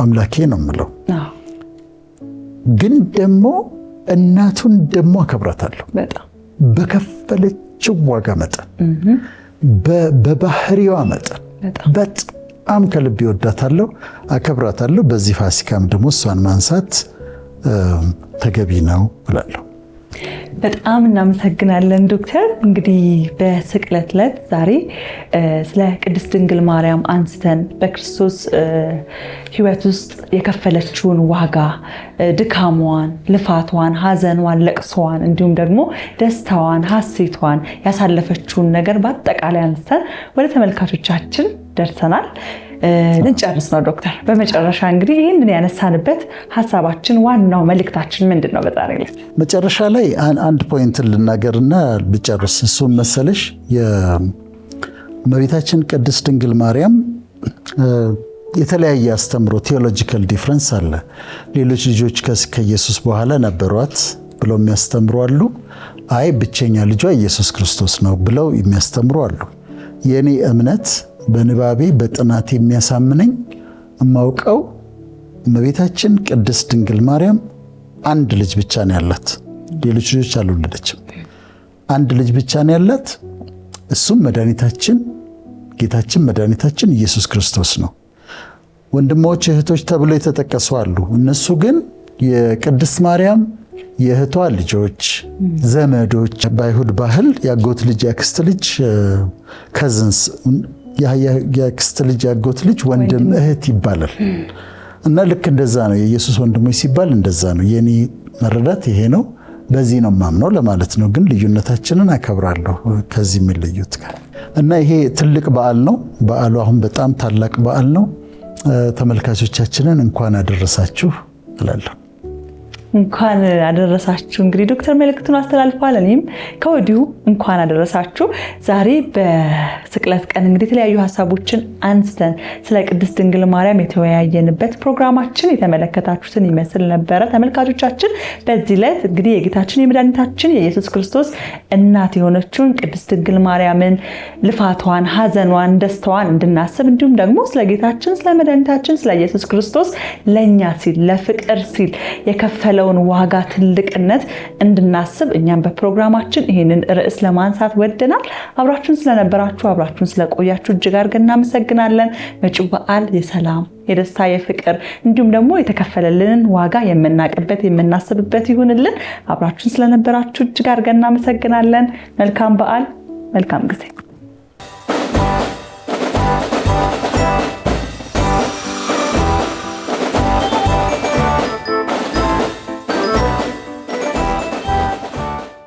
አምላኬ ነው የምለው። ግን ደግሞ እናቱን ደግሞ አከብራታለሁ በከፈለችው ዋጋ መጠን፣ በባህሪዋ መጠን በጣም ከልብ ይወዳታለሁ፣ አከብራታለሁ። በዚህ ፋሲካም ደግሞ እሷን ማንሳት ተገቢ ነው እላለሁ። በጣም እናመሰግናለን ዶክተር። እንግዲህ በስቅለት ዕለት ዛሬ ስለ ቅድስት ድንግል ማርያም አንስተን በክርስቶስ ሕይወት ውስጥ የከፈለችውን ዋጋ፣ ድካሟን፣ ልፋቷን፣ ሐዘኗን፣ ለቅሶዋን እንዲሁም ደግሞ ደስታዋን፣ ሐሴቷን ያሳለፈችውን ነገር በአጠቃላይ አንስተን ወደ ተመልካቾቻችን ደርሰናል። ልንጨርስ ነው ዶክተር። በመጨረሻ እንግዲህ ይህንን ያነሳንበት ሀሳባችን ዋናው መልእክታችን ምንድን ነው? በዛሬ ዕለት መጨረሻ ላይ አንድ ፖይንት ልናገርና ብጨርስ። እሱም መሰለሽ የእመቤታችን ቅድስት ድንግል ማርያም የተለያየ አስተምሮ ቴዎሎጂካል ዲፍረንስ አለ። ሌሎች ልጆች ከኢየሱስ በኋላ ነበሯት ብለው የሚያስተምሩ አሉ። አይ ብቸኛ ልጇ ኢየሱስ ክርስቶስ ነው ብለው የሚያስተምሩ አሉ። የእኔ እምነት በንባቤ በጥናት የሚያሳምነኝ የማውቀው እመቤታችን ቅድስት ድንግል ማርያም አንድ ልጅ ብቻ ነው ያላት። ሌሎች ልጆች አልወለደችም። አንድ ልጅ ብቻ ነው ያላት። እሱም መድኃኒታችን ጌታችን መድኃኒታችን ኢየሱስ ክርስቶስ ነው። ወንድሞች እህቶች ተብለው የተጠቀሱ አሉ። እነሱ ግን የቅድስት ማርያም የእህቷ ልጆች፣ ዘመዶች፣ በአይሁድ ባህል ያጎት ልጅ ያክስት ልጅ ከዝንስ የአክስት ልጅ ያጎት ልጅ ወንድም እህት ይባላል። እና ልክ እንደዛ ነው የኢየሱስ ወንድሞች ሲባል እንደዛ ነው። የኔ መረዳት ይሄ ነው። በዚህ ነው ማምነው ለማለት ነው። ግን ልዩነታችንን አከብራለሁ ከዚህ የሚለዩት ጋር እና ይሄ ትልቅ በዓል ነው። በዓሉ አሁን በጣም ታላቅ በዓል ነው። ተመልካቾቻችንን እንኳን አደረሳችሁ እላለሁ። እንኳን አደረሳችሁ። እንግዲህ ዶክተር መልእክቱን አስተላልፏል። እኔም ከወዲሁ እንኳን አደረሳችሁ። ዛሬ በስቅለት ቀን እንግዲህ የተለያዩ ሀሳቦችን አንስተን ስለ ቅድስት ድንግል ማርያም የተወያየንበት ፕሮግራማችን የተመለከታችሁትን ይመስል ነበረ። ተመልካቾቻችን በዚህ ዕለት እንግዲህ የጌታችን የመድኃኒታችን የኢየሱስ ክርስቶስ እናት የሆነችውን ቅድስት ድንግል ማርያምን ልፋቷን፣ ሐዘኗን፣ ደስታዋን እንድናስብ እንዲሁም ደግሞ ስለ ጌታችን ስለ መድኃኒታችን ስለ ኢየሱስ ክርስቶስ ለኛ ሲል ለፍቅር ሲል የከፈለ ዋጋ ትልቅነት እንድናስብ እኛም በፕሮግራማችን ይህንን ርዕስ ለማንሳት ወደናል። አብራችሁን ስለነበራችሁ አብራችሁን ስለቆያችሁ እጅግ አድርገን እናመሰግናለን። መጪው በዓል የሰላም የደስታ የፍቅር እንዲሁም ደግሞ የተከፈለልንን ዋጋ የምናቅበት የምናስብበት ይሁንልን። አብራችሁን ስለነበራችሁ እጅግ አድርገን እናመሰግናለን። መልካም በዓል፣ መልካም ጊዜ።